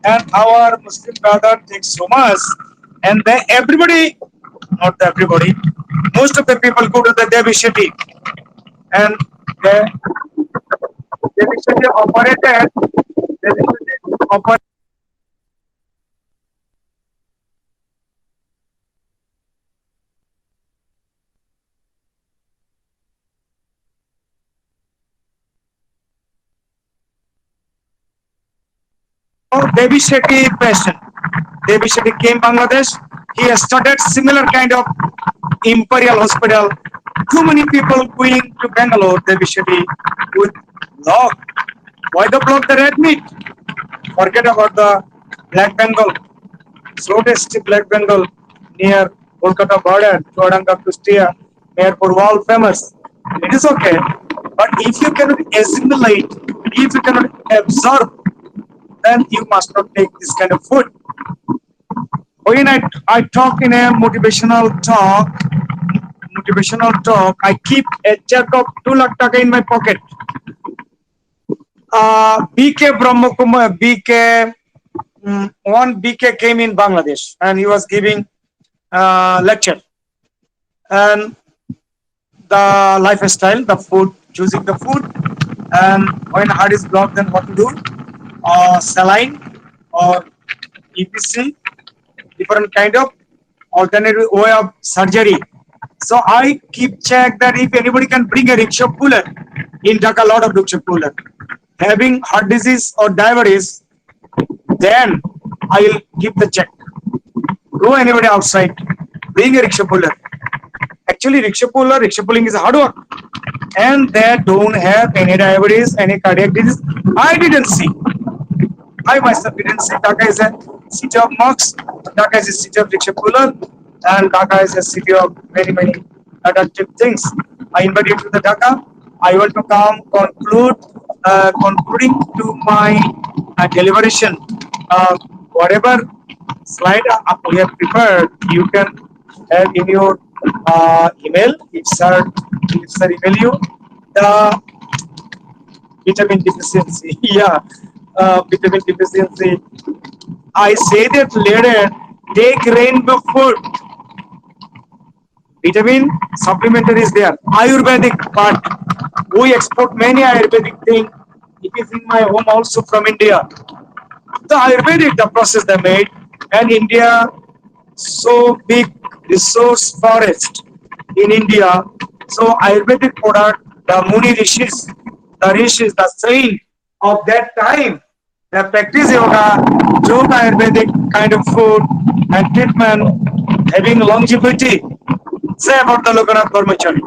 and our Muslim brother takes so much, and then everybody, not everybody, most of the people go to the Devi Shetty, and the Devi Shetty operated Devi Shetty patient. Devi Shetty came Bangladesh. He started similar kind of imperial hospital. Too many people going to Bangalore, Devi Shetty, with log. Why the block the red meat? Forget about the Black Bengal, slow tasty Black Bengal near Kolkata border, Chuadanga, Kustia, near Purwal famous. It is okay. But if you cannot assimilate, if you cannot absorb, then you must not take this kind of food. When I talk in a motivational talk, I keep a check of 2 lakh taka in my pocket. BK Brahmakumar, one BK came in Bangladesh and he was giving lecture, and the lifestyle, the food, choosing the food, and when heart is blocked, then what to do? Saline or EPC, different kind of alternative way of surgery. So I keep check that if anybody can bring a rickshaw puller in Dhaka, a lot of rickshaw puller having heart disease or diabetes, then I will give the check. Go anybody outside, bring a rickshaw puller. Actually, rickshaw pulling is hard work, and they don't have any diabetes, any cardiac disease. I didn't see. I myself didn't see. Dhaka is a city of monks. Dhaka is a city of rickshaw puller, and Dhaka is a city of many attractive things. I invite you to the Dhaka. I want to come concluding to my deliberation. Whatever slide we have prepared, you can have in your email. If sir email you the vitamin deficiency. Yeah, vitamin deficiency. I say that later. Take rainbow food. Vitamin supplementary is there. Ayurvedic part. We export many Ayurvedic thing. It is in my home also from India. The Ayurvedic, the process they made, and India so big resource forest in India. So Ayurvedic product, the Rishis, the saint of that time, they practice yoga, took Ayurvedic kind of food and treatment, having longevity. Say about the Lokanath Brahmachari.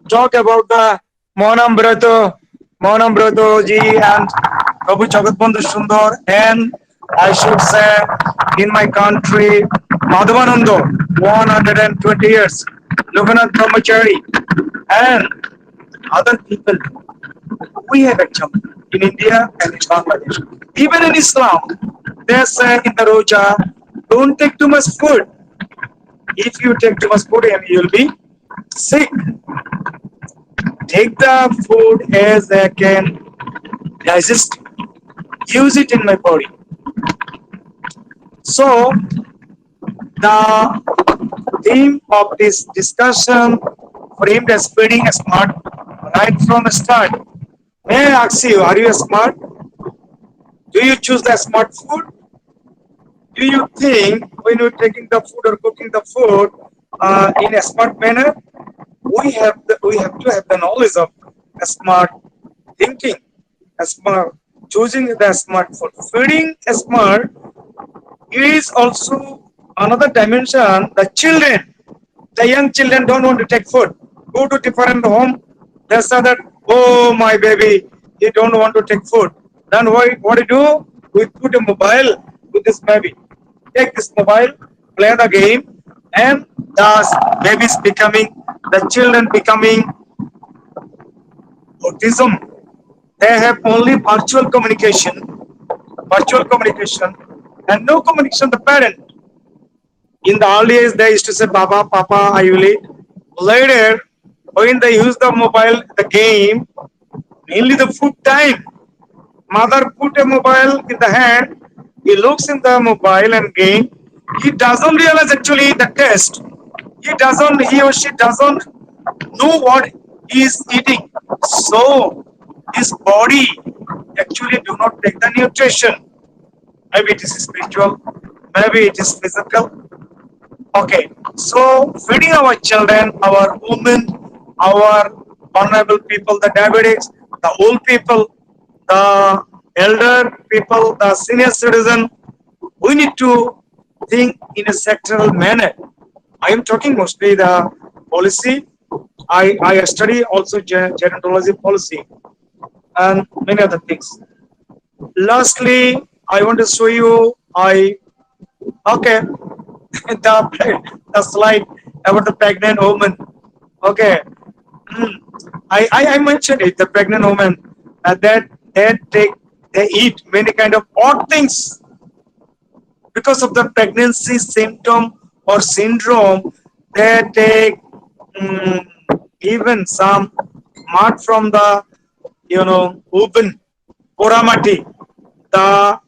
Talk about the Monam Brato ji and Prabhu Jagatbandhu Sundar, and I should say in my country, Madhavanando, 120 years, Lokanath Brahmachari, and other people. We have example in India and in Bangladesh. Even in Islam, they say in the Roja, don't take too much food. If you take too much food, you'll be sick. Take the food as I can digest, use it in my body. So the theme of this discussion framed as feeding a smart right from the start. May I ask you, are you a smart? Do you choose the smart food? Do you think when you're taking the food or cooking the food in a smart manner, we have to have the knowledge of a smart thinking, a smart choosing the smart food. Feeding a smart is also another dimension. The young children don't want to take food. Go to different home, they say that, oh my baby, he don't want to take food. Then what do you do? We put a mobile with this baby. Take this mobile, play the game, and thus babies becoming, the children becoming autism. They have only virtual communication, and no communication with the parent. In the early days, they used to say, Baba, Papa, I will eat. Later, when they use the mobile, the game, mainly the food time, mother put a mobile in the hand, he looks in the mobile and game, he doesn't realize actually the test. He or she doesn't know what he is eating. So, his body actually do not take the nutrition. Maybe it is spiritual, maybe it is physical. Okay, so feeding our children, our women, our vulnerable people, the diabetics, the old people, the elder people, the senior citizen, we need to think in a sectoral manner. I am talking mostly the policy. I study also gerontology policy and many other things. Lastly, I want to show you okay the slide about the pregnant woman. Okay, Hmm. I mentioned it. The pregnant woman they eat many kind of odd things because of the pregnancy symptom or syndrome. They take mm, even some mud from the oven, poramati. The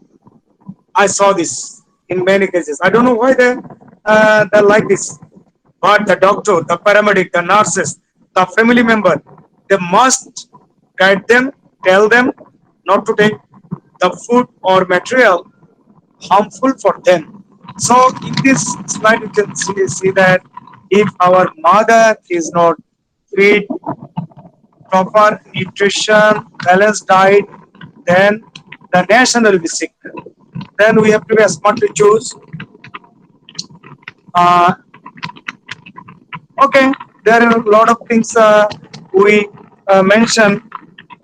I saw this in many cases. I don't know why they like this, but the doctor, the paramedic, the nurses, the family member, they must guide them, tell them not to take the food or material harmful for them. So in this slide, you can see that if our mother is not feed proper nutrition, balanced diet, then the nation will be sick. Then we have to be smart to choose. Uh, okay, there are a lot of things we mentioned.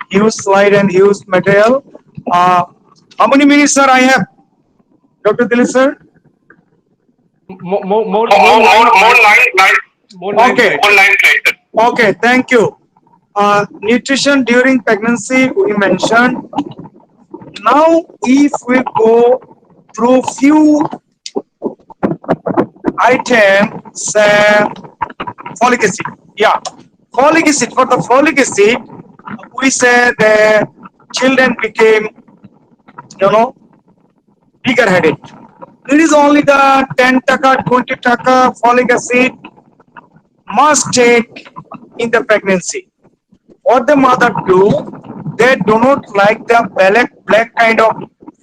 Use slide and use material. How many minutes, sir? I have, Dr. Dilip, sir. More More nine, nine, more nine okay. slides, sir. Okay, thank you. Nutrition during pregnancy we mentioned. Now, if we go through few items, folic acid. Yeah, folic acid. For the folic acid, we say the children became, bigger headed. It is only the 10 taka, 20 taka folic acid must take in the pregnancy. What the mother do, they do not like the black kind of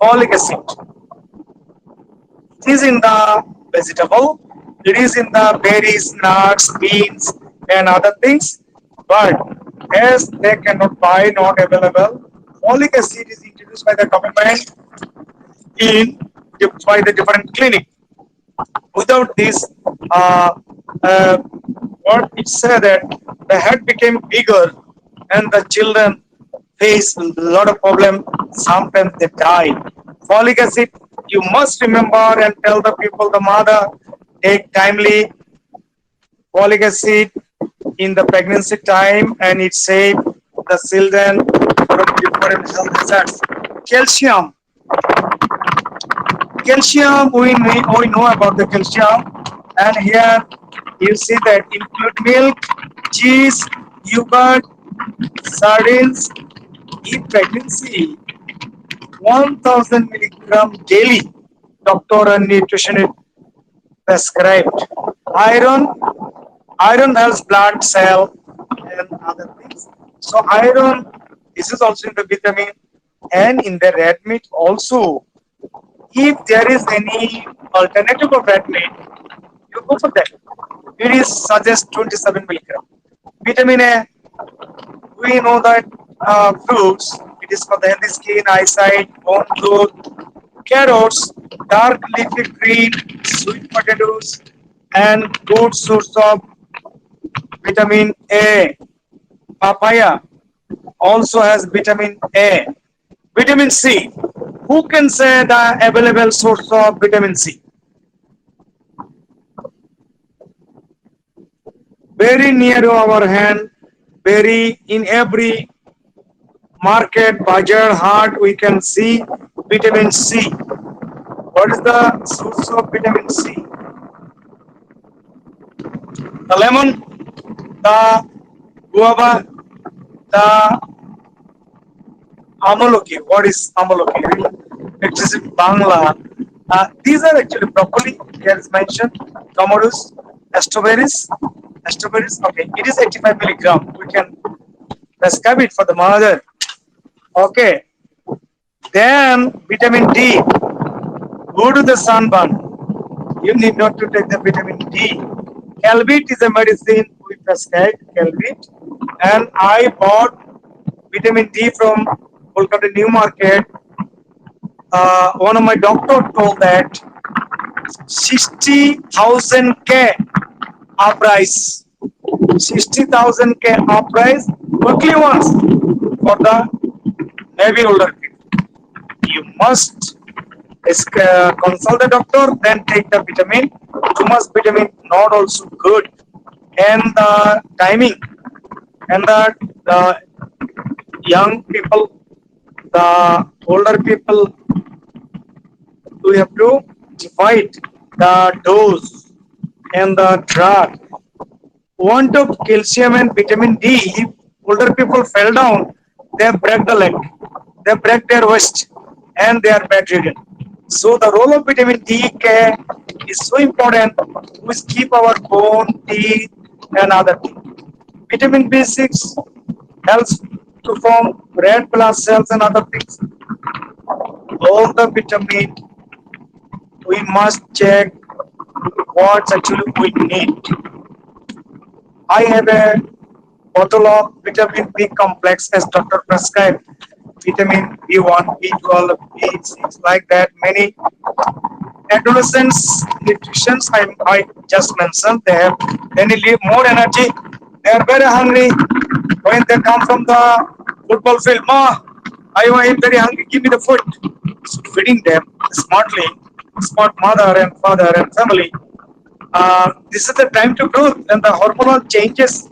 folic acid. It is in the vegetable, it is in the berries, nuts, beans, and other things. But as they cannot buy, not available, folic acid is introduced by the government in by the different clinic. Without this, uh, uh, what it said that the head became bigger and the children face a lot of problem. Sometimes they die. Folic acid, you must remember and tell the people, the mother, take timely folic acid in the pregnancy time, and it save the children from different health hazards. Calcium. Calcium, we know about the calcium, and here you see that include milk, cheese, yogurt, sardines. In pregnancy, 1000 milligram daily, doctor and nutritionist prescribed. Iron, iron helps blood cell and other things. So iron, this is also in the vitamin, and in the red meat also. If there is any alternative of red meat, you go for that. It is suggest 27 milligram. Vitamin A, we know that fruits, it is for the healthy skin, eyesight, bone growth. Carrots, dark leafy green, sweet potatoes, and good source of vitamin A. Papaya also has vitamin A. Vitamin C. Who can say the available source of vitamin C? Very near to our hand, very in every market, bazaar, hut, we can see vitamin C. What is the source of vitamin C? The lemon, the guava, the amaloki. What is amaloki? It is in Bangla. These are actually broccoli. Here is mentioned. Tomatoes, strawberries, strawberries. Okay, it is 85 milligram. We can prescribe it for the mother. Okay. Then vitamin D. Go to the sunburn. You need not to take the vitamin D. Calvit is a medicine we prescribe. Calvit, and I bought vitamin D from Kolkata New Market. One of my doctor told that 60,000 K up price. 60,000 K up price quickly once for the heavy older people. You must consult the doctor, then take the vitamin. Too much vitamin not also good. And the timing, and the young people, the older people, we have to divide the dose and the drug. Want of calcium and vitamin D, if older people fell down, they break the leg, they break their wrist, and they are bedridden. So the role of vitamin D care is so important, which keep our bone, teeth, and other things. Vitamin B6 helps to form red blood cells and other things. All the vitamin we must check what actually we need. I have a bottle of vitamin B complex as doctor prescribed. Vitamin B1, B12, B6, like that. Many adolescents nutritions I just mentioned, they have more energy. They are very hungry when they come from the football field. Ma, I am very hungry. Give me the food. So feeding them smartly, smart mother and father and family. This is the time to growth and the hormonal changes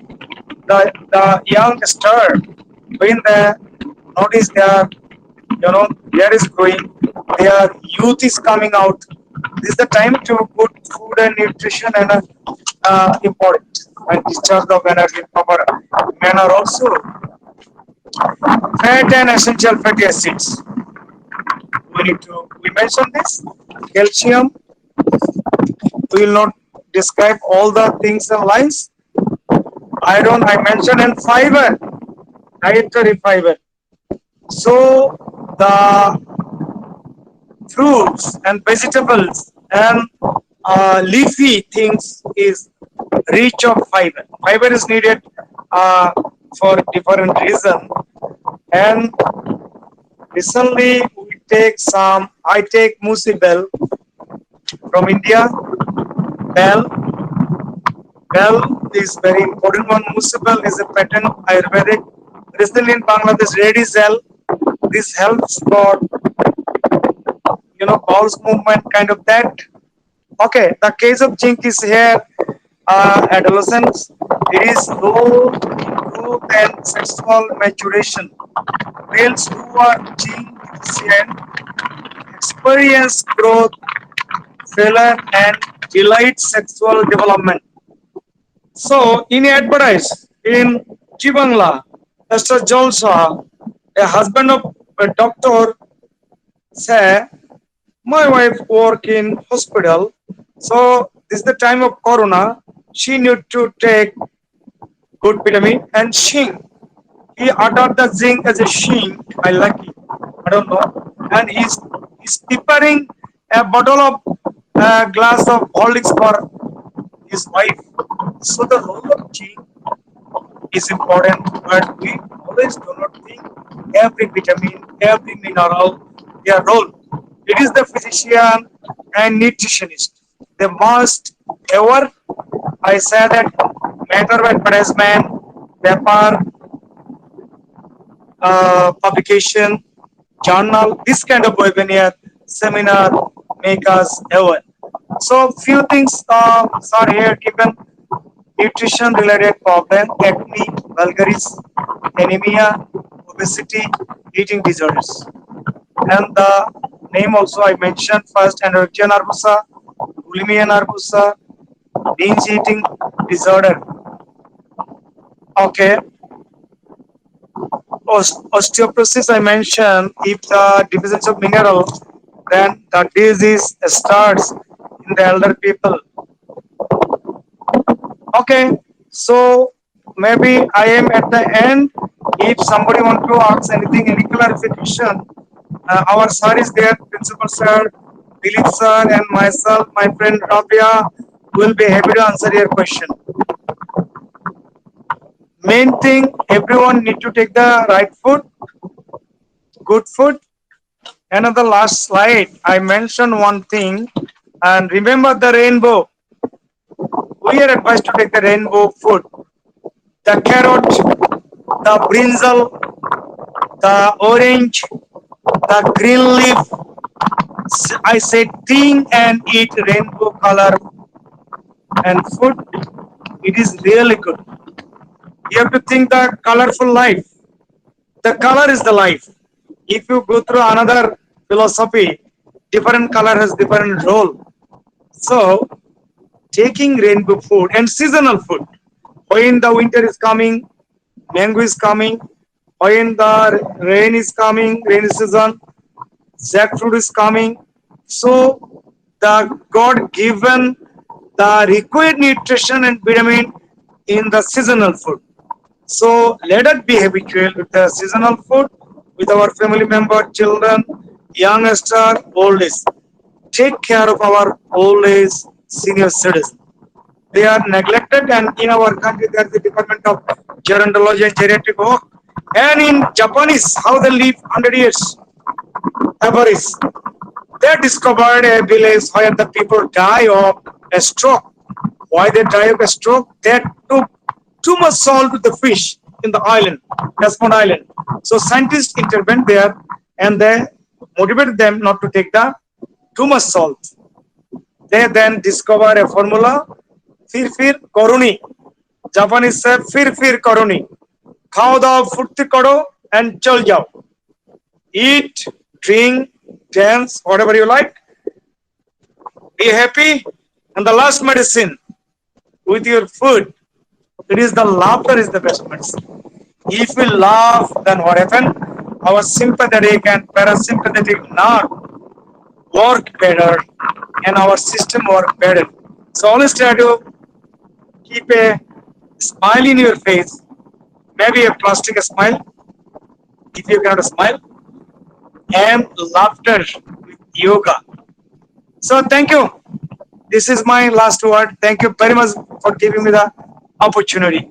the youngster when they notice their hair is growing, their youth is coming out. This is the time to put food and nutrition and important and discharge of energy in proper manner. Also, fat and essential fatty acids. We mention this calcium. We will not describe all the things and lines. Iron I mentioned and fiber, dietary fiber. So the fruits and vegetables and leafy things is rich of fiber. Fiber is needed uh, for different reason. And recently we take some. I take musi bell from India. Bell, bell is very important one. Musi bell is a patent Ayurvedic. Recently in Bangladesh, ready cell. This helps for bowels movement kind of that. Okay, the case of zinc is here. Adolescents, it is low growth and sexual maturation. Males who are zinc deficient experience growth failure and delayed sexual development. So, in advertise in Jibangla, Mr. Jalsa, a husband of a doctor, say, my wife work in hospital. So, this is the time of corona. She need to take good vitamin and zinc. He ordered the zinc as a zinc. I like it. I don't know. And he's preparing a bottle of a glass of Horlicks for his wife. So the role of zinc is important, but we always do not think every vitamin, every mineral, their role. It is the physician and nutritionist. They must ever, I say that matter of advertisement, paper, publication, journal, this kind of webinar, seminar, make us aware. So few things are here given: nutrition related problem, acne, vulgaris, anemia, obesity, eating disorders. And the name also I mentioned first: anorexia nervosa, bulimia nervosa, binge eating disorder. Okay, osteoporosis I mentioned. If the deficiency of mineral, then the disease starts in the elder people. Okay, so maybe I am at the end. If somebody want to ask anything, any clarification, our sir is there, principal sir, Dilip sir, and myself, my friend Rabia, will be happy to answer your question. Main thing, everyone need to take the right food, good food. Another last slide, I mentioned one thing, and remember the rainbow. We are advised to take the rainbow food, the carrot, the brinjal, the orange, the green leaf. I say think and eat rainbow color and food. It is really good. You have to think the colorful life. The color is the life. If you go through another philosophy, different color has different role. So taking rainbow food and seasonal food. When the winter is coming, mango is coming. When the rain is coming, rainy season, jackfruit is coming. So the God given the required nutrition and vitamin in the seasonal food. So let us be habitual with the seasonal food with our family member, children, youngster, old age. Take care of our old age senior citizens. They are neglected, and in our country there is the Department of Gerontology and Geriatric work. And in Japanese, how they live 100 years, average. They discovered a village where the people die of a stroke. Why they die of a stroke? They took too much salt with the fish in the island, Desmond Island. So scientists intervened there and they motivated them not to take the too much salt. They then discover a formula, fir koruni. Japanese say fir koroni. Khao dao furti koro and chal jao. Eat, drink, dance, whatever you like. Be happy. And the last medicine with your food, it is the laughter is the best medicine. If we laugh, then what happens? Our sympathetic and parasympathetic nerve work better and our system work better. So always try to keep a smile in your face, maybe a plastic smile if you cannot smile, and laughter with yoga. So thank you. This is my last word. Thank you very much for giving me the opportunity.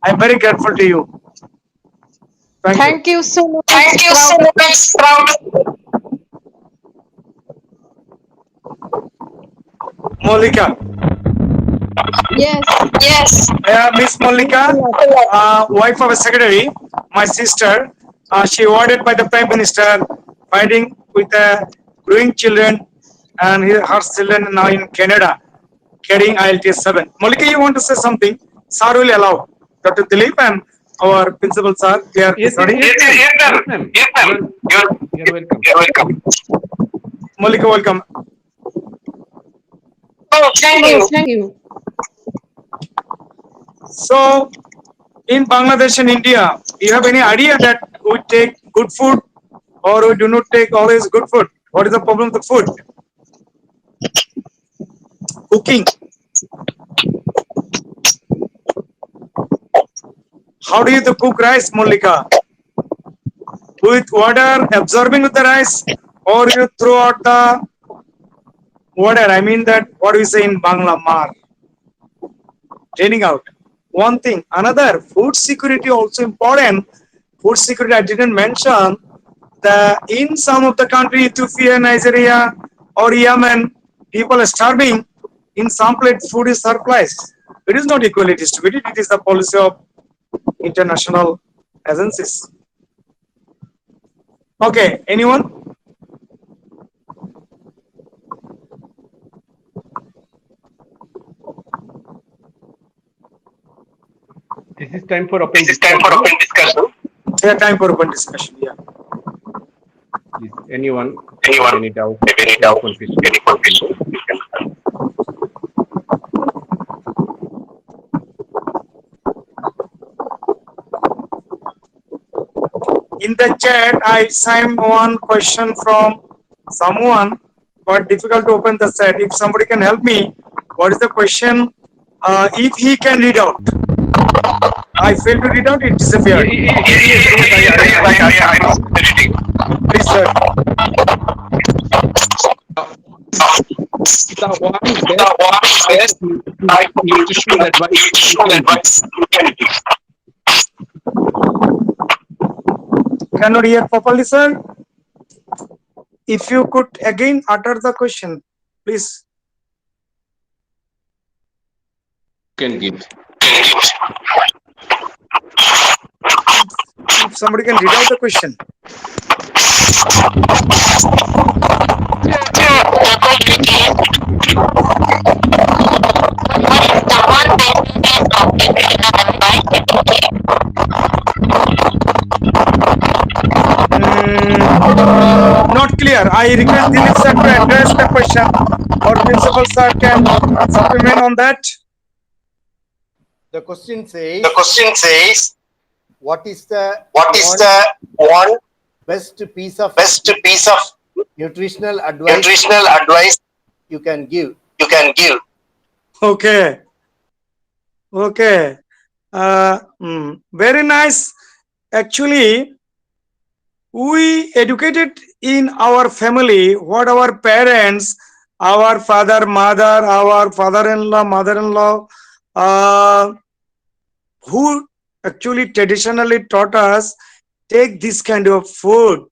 I'm very grateful to you. Thank you. Thank you so much, Thank you so Prof. much, Prof. Molika. Yes, Yes. Miss thanks a Molika, lot. wife of a secretary, my sister, she awarded by the Prime Minister fighting with growing children and her children now in Canada carrying IELTS 7. Molika, you want to say something? Sir will allow. Dr. Dilip and our principal sir, they are Yes, listening. yes, ma'am. Yes, Yes, ma'am. ma'am. Yes, ma'am. You're welcome. You're welcome. Molika, welcome. Oh, thank Oh, you. thank you. So, in Bangladesh and India, you have any idea that we take good food or we do not take always good food? What is the problem with the food? Cooking. How do you cook rice, Molika? With water absorbing with the rice, or you throw out the water? I mean that what do we say in Bangla, mar, draining out. One thing, another food security also important. Food security I didn't mention. The in some of the country, Ethiopia, Nigeria, or Yemen, people are starving. In some places, food is surplus. It is not equally distributed. It is the policy of international agencies. Okay, anyone? This is time for open This is time for discussion. open discussion. Yeah, time for open discussion. Yeah. Please, anyone have Anyone any doubt, have any any doubt, confusion, any you can confusion, ask. you can ask. In the chat, I signed one question from someone, but difficult to open the chat. If somebody can help me, what is the question? If he can read out, I failed to read out. It disappeared. Yes, I Yes, am I reading. am reading. Please, sir. The one best The one type best of type of nutritional advice you nutritional can give. advice you can give. Cannot hear properly, sir. If you could again utter the question, please. Can give. If somebody can read out the question. Not clear. I request Dilip sir to address the question, or principal sir can supplement on that. The question The says, question says, what is the what is one the one best piece of best piece of nutritional advice nutritional advice you can give? you can give? Okay. Okay. Very nice. Actually, we educated in our family what our parents, our father, mother, our father-in-law, mother-in-law, who actually traditionally taught us take this kind of food,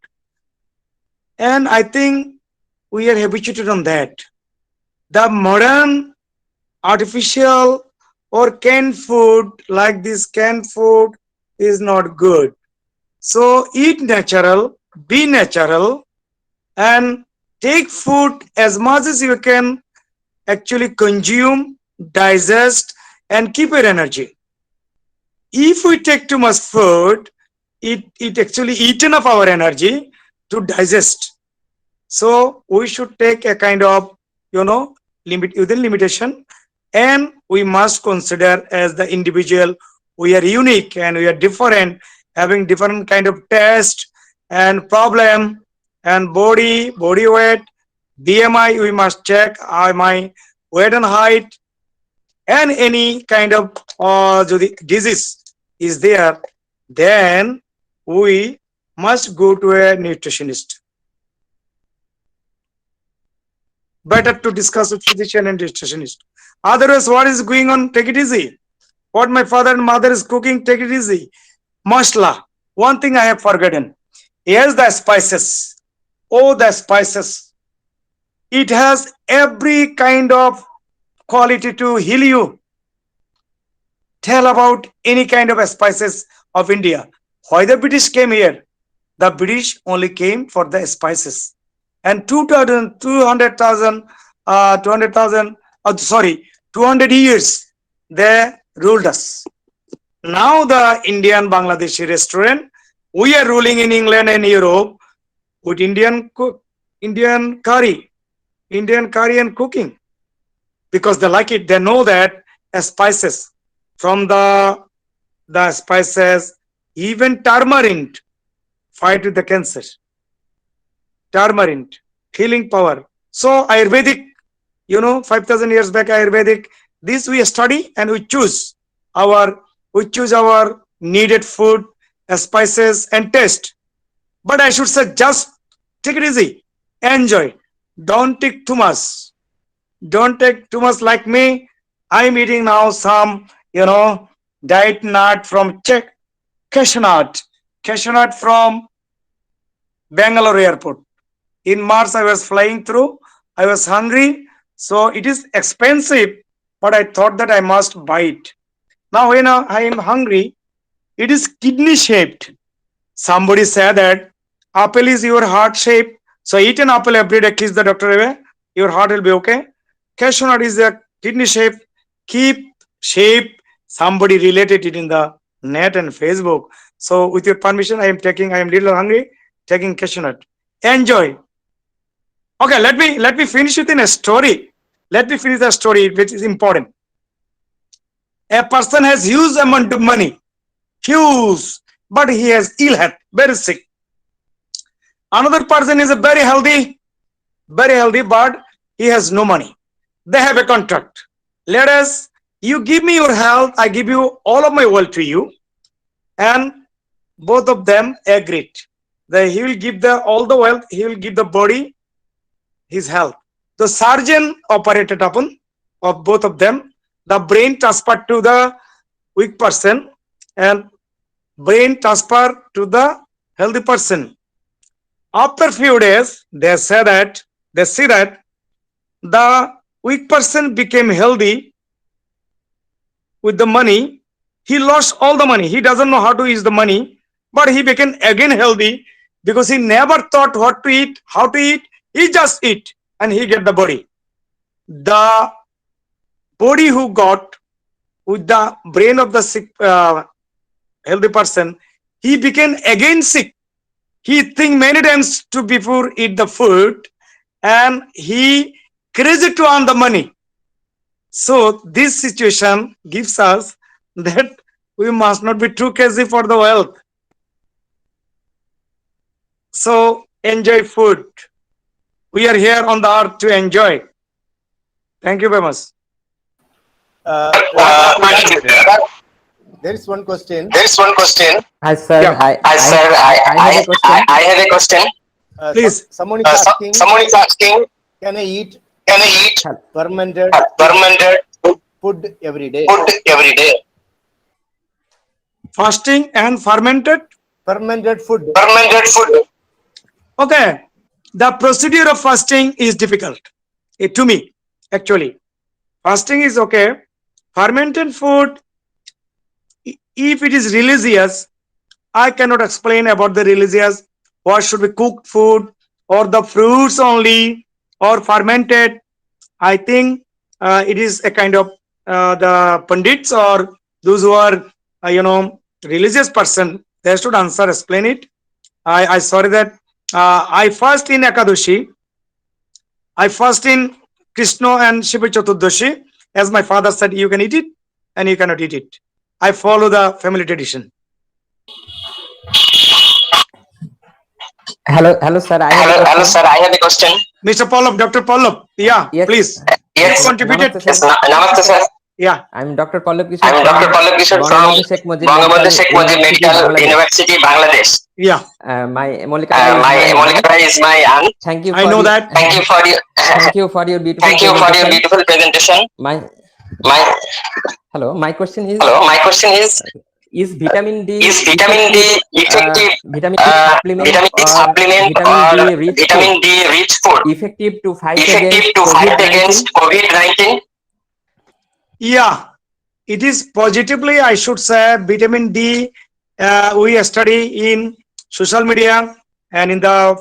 and I think we are habituated on that. The modern artificial or canned food, like this canned food, is not good. So eat natural, be natural, and take food as much as you can actually consume, digest, and keep your energy. if we take too much food, it actually eaten up our energy to digest. So we should take a kind of, limit within limitation, and we must consider as the individual, we are unique and we are different, having different kind of test and problem and body weight, BMI. We must check my weight and height, and any kind of disease is there, then we must go to a nutritionist. Better to discuss with physician and nutritionist. Otherwise, what is going on? Take it easy. What my father and mother is cooking, take it easy. Masala. One thing I have forgotten. Yes, the spices. Oh, the spices. It has every kind of quality to heal you. Tell about any kind of spices of India. Why the British came here? The British only came for the spices. And 200 years they ruled us. Now the Indian Bangladeshi restaurant, we are ruling in England and Europe with Indian curry and cooking, because they like it. They know that spices, from the spices, even turmeric fight with the cancer. Turmeric, healing power. So Ayurvedic, 5,000 years back, Ayurvedic, this we study and we choose our needed food, spices and taste. But I should say, just take it easy, enjoy. Don't take too much. Don't take too much like me. I'm eating now some, diet nut from cashew nut from Bangalore airport. In March, I was flying through. I was hungry. So it is expensive, but I thought that I must buy it. Now, when I am hungry, it is kidney shaped. Somebody said that apple is your heart shape. So eat an apple every day, kiss the doctor away. Your heart will be okay. Cashew nut is a kidney shape. Keep shape. Somebody related it in the net and Facebook. So with your permission, I am little hungry, taking cashew nut. Enjoy. Okay, let me finish it in a story. Let me finish the story, which is important. A person has huge amount of money, huge, but he has ill health, very sick. Another person is very healthy, but he has no money. They have a contract. Let us, you give me your health, I give you all of my wealth to you, and both of them agreed that he will give all the wealth, he will give the body, his health. The surgeon operated upon of both of them. The brain transferred to the weak person and brain transferred to the healthy person. After few days, they see that the weak person became healthy with the money. He lost all the money. He doesn't know how to use the money, but he became again healthy because he never thought what to eat, how to eat. He just eat and he get the body. The body who got with the brain of the sick, healthy person, he became again sick. He think many times to before eat the food, and he crazy to earn the money. So this situation gives us that we must not be too crazy for the wealth. So enjoy food. We are here on the earth to enjoy. Thank you very much. There is one question. Hi, sir. Yeah. I have a question. I have a question. Please. Someone is asking, can I eat fermented food every day? Fasting and fermented? Fermented food. Okay. The procedure of fasting is difficult to me, actually. Fasting is okay. Fermented food, if it is religious, I cannot explain about the religious, what should be cooked food or the fruits only or fermented. I think it is a kind of the pandits or those who are religious person, they should answer, explain it. I sorry that I fast in Ekadashi, I fast in Krishna and Shiva Chaturdashi. As my father said, you can eat it and you cannot eat it. I follow the family tradition. Hello, sir. I have a Hello, question. sir. I have a question. Mr. Pallab, Dr. Pallab, yeah, Yes. please. Yes. You contributed. Namaste, sir. Namaste, sir. Yeah. I'm Dr. Pallab Kishore I'm Dr. Pallab Kishore from Bangabandhu Sheikh Mujib Bangabandhu Medical Sheikh Mujib University, Medical Bangladesh. University, Bangladesh. Yeah. My Molika is My my aunt. Monica is my aunt. Thank you I for know your, that. Thank you for your thank you for your beautiful thank you for your presentation. beautiful presentation. My my question is, My question is vitamin D is vitamin D effective vitamin D supplement vitamin D or supplement vitamin or D rich vitamin food D rich food effective to fight effective against to fight COVID-19? against COVID-19? Yeah. It is positively, I should say, vitamin D. We study in social media and in the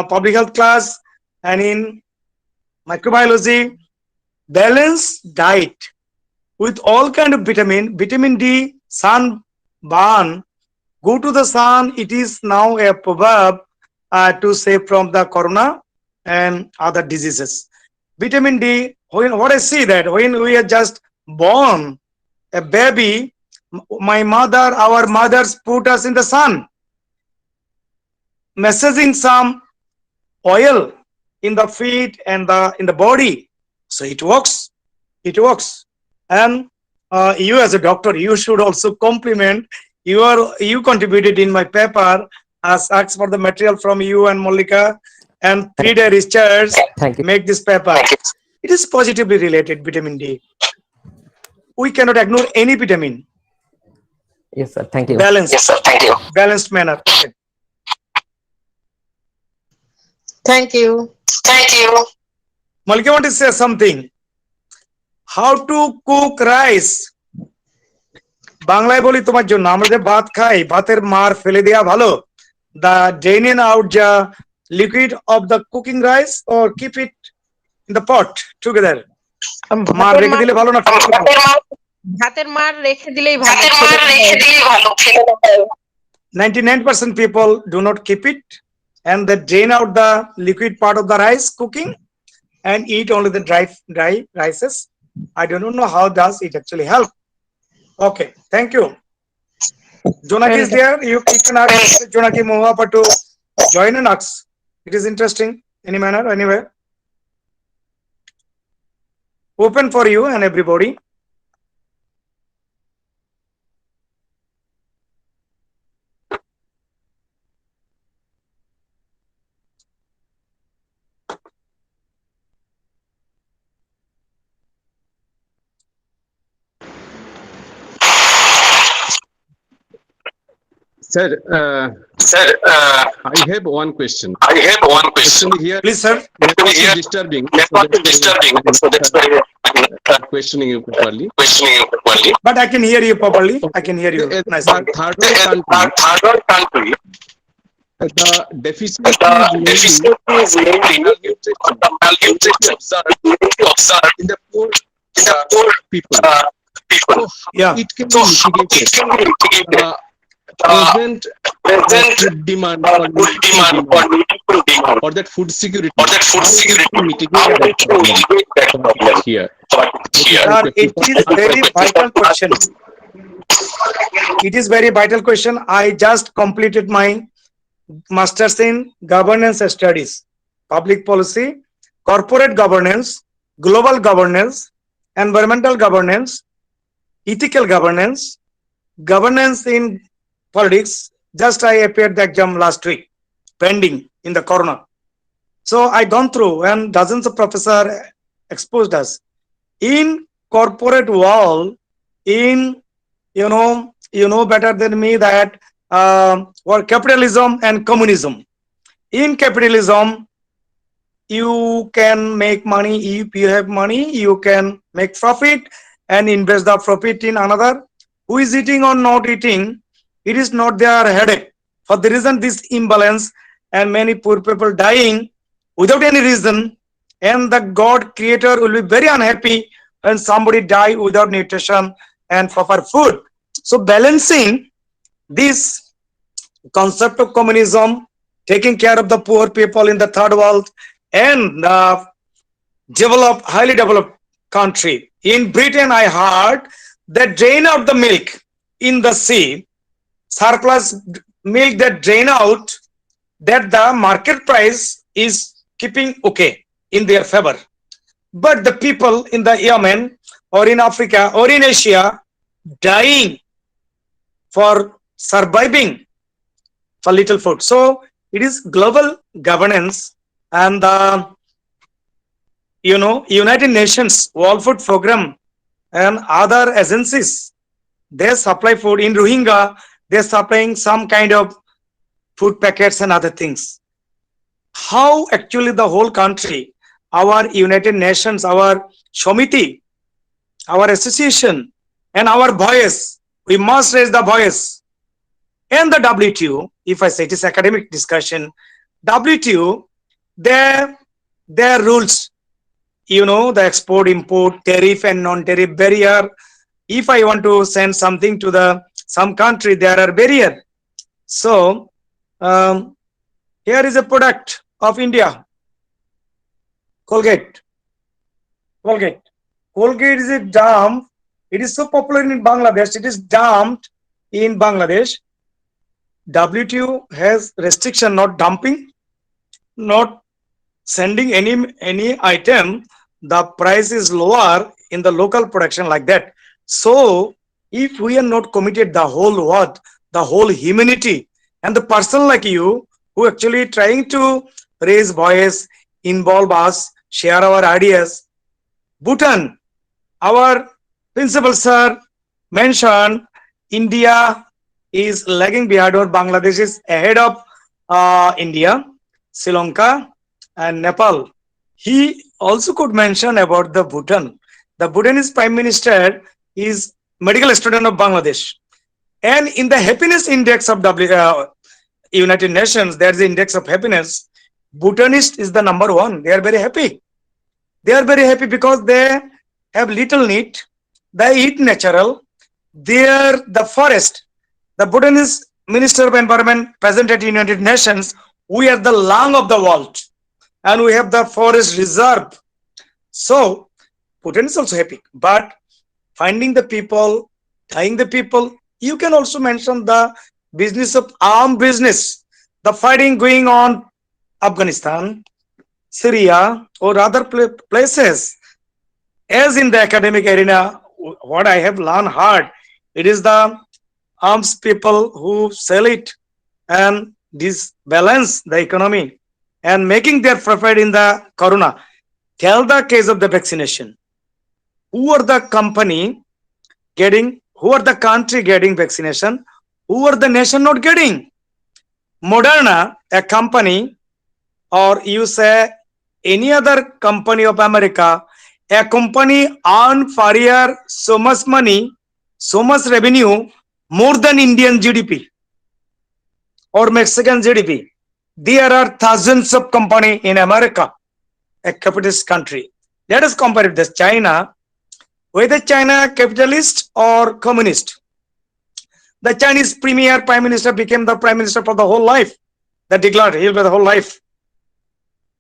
public health class and in microbiology. Balanced diet with all kind of vitamin D, sun, burn, go to the sun. It is now a proverb to save from the corona and other diseases. Vitamin D, what I see that when we are just born, a baby, our mothers put us in the sun, massaging some oil in the feet and in the body. So it works. It works. And you as a doctor, you should also compliment. You contributed in my paper as asked for the material from you and Molika and 3-day research. Thank you. Make this paper. It is positively related, vitamin D. We cannot ignore any vitamin. Yes, sir. Thank you. Balanced. Yes, sir. Thank you. Balanced manner. Okay. Thank you. Thank you. Molika want to say something. How to cook rice? বাংলায় বলি তোমার জন্য আমরা যে ভাত খাই ভাতের মার ফেলে দেয়া ভালো the draining out the liquid of the cooking rice or keep it in the pot together মার রেখে দিলে ভালো না ভাতের মার রেখে দিলেই ভালো 99% people do not keep it and they drain out the liquid part of the rice cooking and eat only the dry rices. I do not know how does it actually help. Okay, thank you. Jonaki is there. You can ask Jonaki Mohapa to join and ask. It is interesting. Any manner, anywhere. Open for you and everybody. Sir, I have one question. Here, Please, sir. network is disturbing. So that's why I'm questioning you properly. But I can hear you properly. I can hear you nicely. Third world country, the deficiency is mainly observed in the poor people. So Yeah. it can be mitigated. Present food demand or that food security mitigate that problem here. Sir, it is very vital question. It is very vital question. I just completed my master's in governance studies, public policy, corporate governance, global governance, environmental governance, ethical governance, governance in politics. Just I appeared the exam last week, pending in the corona. So I gone through and dozens of professor exposed us in corporate world. In you know better than me that or capitalism and communism. In capitalism, you can make money. If you have money, you can make profit and invest the profit in another. Who is eating or not eating? It is not their headache. For the reason this imbalance and many poor people dying without any reason, and the God creator will be very unhappy when somebody die without nutrition and proper food. So balancing this concept of communism, taking care of the poor people in the third world and highly developed country. In Britain, I heard that drain out the milk in the sea, surplus milk that drain out, that the market price is keeping okay in their favor. But the people in the Yemen or in Africa or in Asia dying for surviving for little food. So it is global governance and the United Nations World Food Program and other agencies, they supply food. In Rohingya, they're supplying some kind of food packets and other things. How actually the whole country, our United Nations, our Shomiti, our association, and our voice, we must raise the voice. And the WTO, if I say it is academic discussion, WTO, their rules, the export, import, tariff and non-tariff barrier. If I want to send something to some country, there are barrier. So here is a product of India, Colgate. Colgate is a dump. It is so popular in Bangladesh. It is dumped in Bangladesh. WTO has restriction, not dumping, not sending any item. The price is lower in the local production like that. So if we are not committed, the whole world, the whole humanity, and the person like you who actually trying to raise voice, involve us, share our ideas. Bhutan, our principal sir mentioned India is lagging behind, or Bangladesh is ahead of India, Sri Lanka and Nepal. He also could mention about the Bhutan. The Bhutanese Prime Minister is medical student of Bangladesh. And in the happiness index of United Nations, there is the index of happiness. Bhutanese is the number one. They are very happy. They are very happy because they have little need. They eat natural. They are the forest. The Bhutanese Minister of Environment present at United Nations, we are the lung of the world. And we have the forest reserve. So Bhutan is also happy. But finding the people, tying the people, you can also mention the business of armed business, the fighting going on Afghanistan, Syria, or other places. As in the academic arena, what I have learned hard, it is the arms people who sell it and disbalance the economy and making their profit in the corona. Tell the case of the vaccination. Who are the company getting, who are the country getting vaccination? Who are the nation not getting? Moderna, a company, or you say any other company of America, a company earn per year so much money, so much revenue, more than Indian GDP or Mexican GDP. There are thousands of companies in America, a capitalist country. Let us compare with this China. Whether China capitalist or communist, the Chinese premier prime minister became the prime minister for the whole life. That declared he will be the whole life.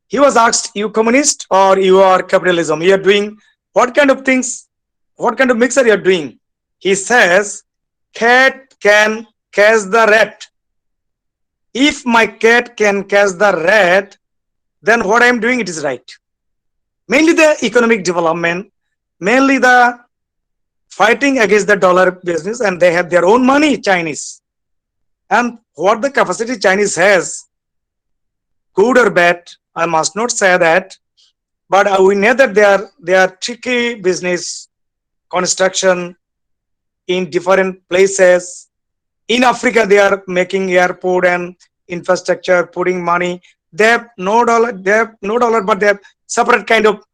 He was asked, you communist or you are capitalism? You are doing what kind of things? What kind of mixer you are doing? He says, cat can catch the rat. If my cat can catch the rat, then what I am doing, it is right. Mainly the economic development, mainly the fighting against the dollar business, and they have their own money, Chinese. And what the capacity Chinese has, good or bad, I must not say that, but we know that they are tricky business, construction in different places. In Africa, they are making airport and infrastructure, putting money. They have no dollar, but they have separate kind of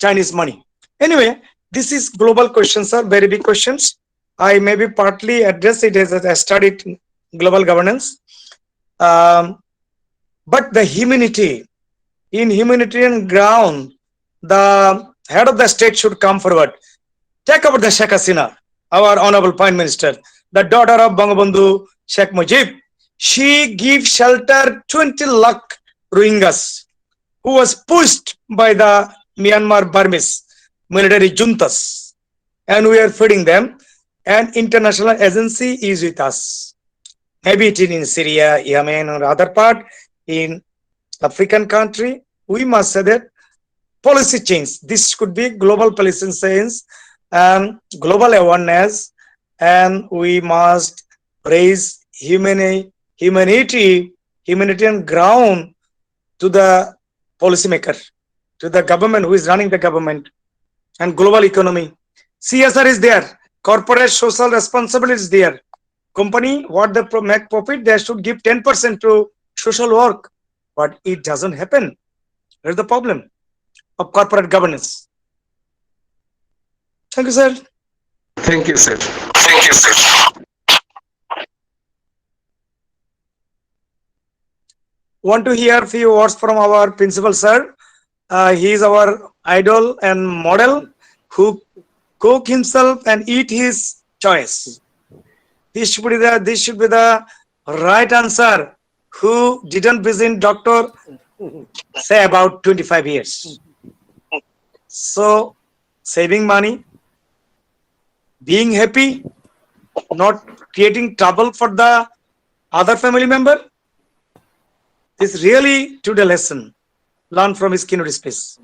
Chinese money. Anyway, this is global questions, are very big questions. I maybe partly address it as I studied global governance. But the humanity, in humanitarian ground, the head of the state should come forward. Take about the Sheikh Hasina. our honorable Prime Minister, the daughter of Bangabandhu Sheikh Mujib. She gave shelter 20 lakh Rohingyas who was pushed by the Myanmar Burmese military juntas, and we are feeding them. An international agency is with us. Maybe it is in Syria, Yemen, or other part in African country. We must say that policy change. This could be global policy change and global awareness, and we must raise humanitarian ground to the policymaker, to the government who is running the government, and global economy. CSR is there, corporate social responsibility is there. Company, what they make profit, they should give 10% to social work, but it doesn't happen. That's the problem of corporate governance. Thank you, sir. Thank you, sir. Thank you, sir. Want to hear a few words from our principal, sir. He is our idol and model who cook himself and eat his choice. This should be the right answer. Who didn't visit doctor, say about 25 years. So saving money, being happy, not creating trouble for the other family member, is really today lesson. Learn from his keynote speech.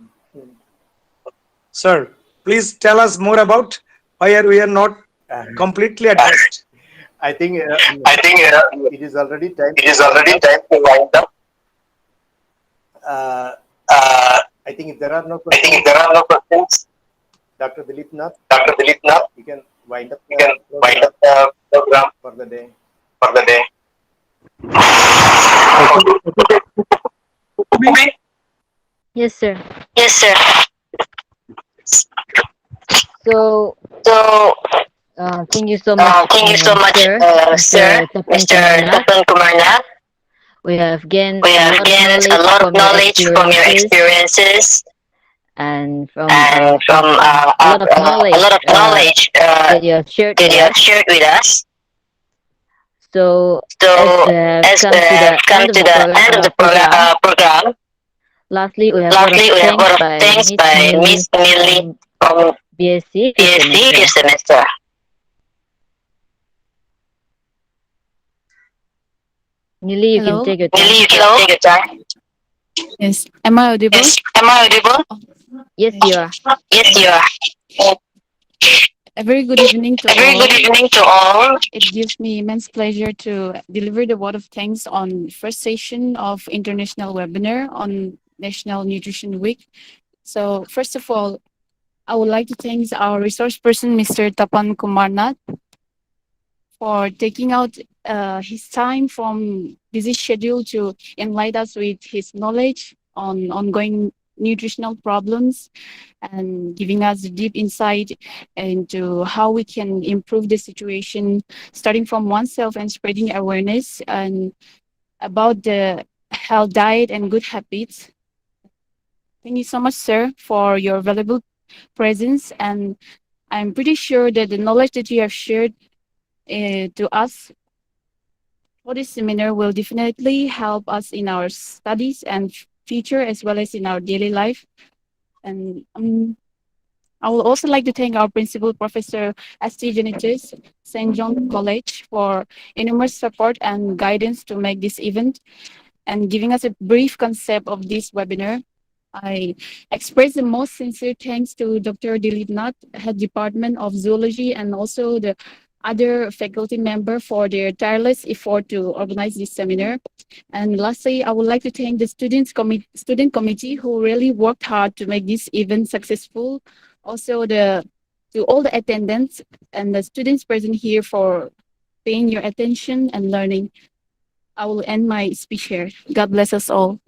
Sir, please tell us more about why we are not completely addressed. I think it is already time. It is already time to wind up. I think if there are no I questions, think if there are no questions, Dr. Dilip Nath, you you can wind up can wind up the program for the day. for the day. Yes, sir. Yes, sir. So, So, thank you so much, thank you so much, sir, sir, Mr. Tapan Mr. Kumar Nath. Tapan Kumar Nath. We have gained We a have lot of gained a knowledge lot of from your knowledge from your experiences experiences and from and from a lot of a lot knowledge of knowledge that you have shared that with you have us. shared with us. So, as So, we have as we come to have the come end of to the the end of the program, program, lastly, we have a lot of lastly, we have a thanks lot of by thanks Miss by Millie Miss Millie from from BSc fifth BSc semester. this semester. Millie, you can Hello. take your Millie, time. you can take your time. Yes. Am I audible? Yes. Am I audible? Oh, Yes, yes. you are. Yes, you are. A very good evening to A very all. good evening to all. It gives me immense pleasure to deliver the word of thanks on first session of international webinar on National Nutrition Week. So first of all, I would like to thank our resource person, Mr. Tapan Kumar Nath, for taking out his time from busy schedule to enlighten us with his knowledge on ongoing nutritional problems and giving us deep insight into how we can improve the situation, starting from oneself and spreading awareness and about the health diet and good habits. Thank you so much, sir, for your valuable presence. And I'm pretty sure that the knowledge that you have shared to us for this seminar will definitely help us in our studies and future as well as in our daily life. And I would also like to thank our principal, Professor S.T. Janetius, St. John College, for enormous support and guidance to make this event and giving us a brief concept of this webinar. I express the most sincere thanks to Dr. Dilip Nath, Head Department of Zoology, and also the other faculty member for their tireless effort to organize this seminar. And lastly, I would like to thank the student committee who really worked hard to make this event successful. Also, to all the attendants and the students present here for paying your attention and learning. I will end my speech here. God bless us all.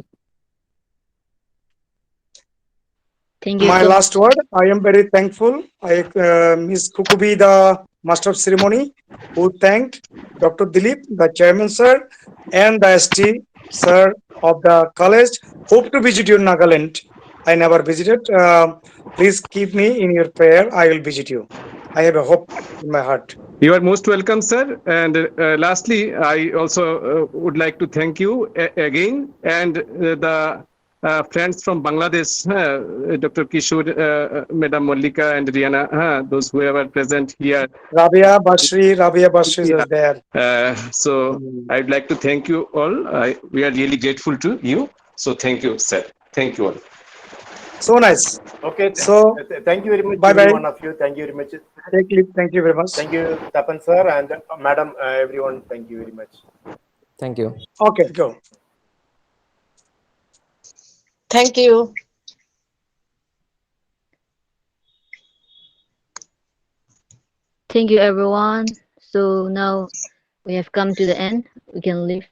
Thank you My so last word, I am very thankful. Ms. Kukubi, the master of ceremony, who thanked Dr. Dilip, the chairman sir, and the ST sir of the college. Hope to visit you in Nagaland. I never visited. Please keep me in your prayer. I will visit you. I have a hope in my heart. You are most welcome, sir. And lastly, I also would like to thank you again and the friends from Bangladesh, Dr. Kishore, Madam Mallika and Riana, those who are present here. Rabia Basri Yeah. is there. So I'd like to thank you all. We are really grateful to you. So thank you, sir. Thank you all. So nice. Okay. So Thank you very much, bye every bye. one of you. Thank you very much. Take leave. Thank you very much. Thank you, Tapan sir and Madam. Everyone, thank you very much. Thank you. Okay, go. Thank you. Thank you, everyone. So now we have come to the end. We can leave.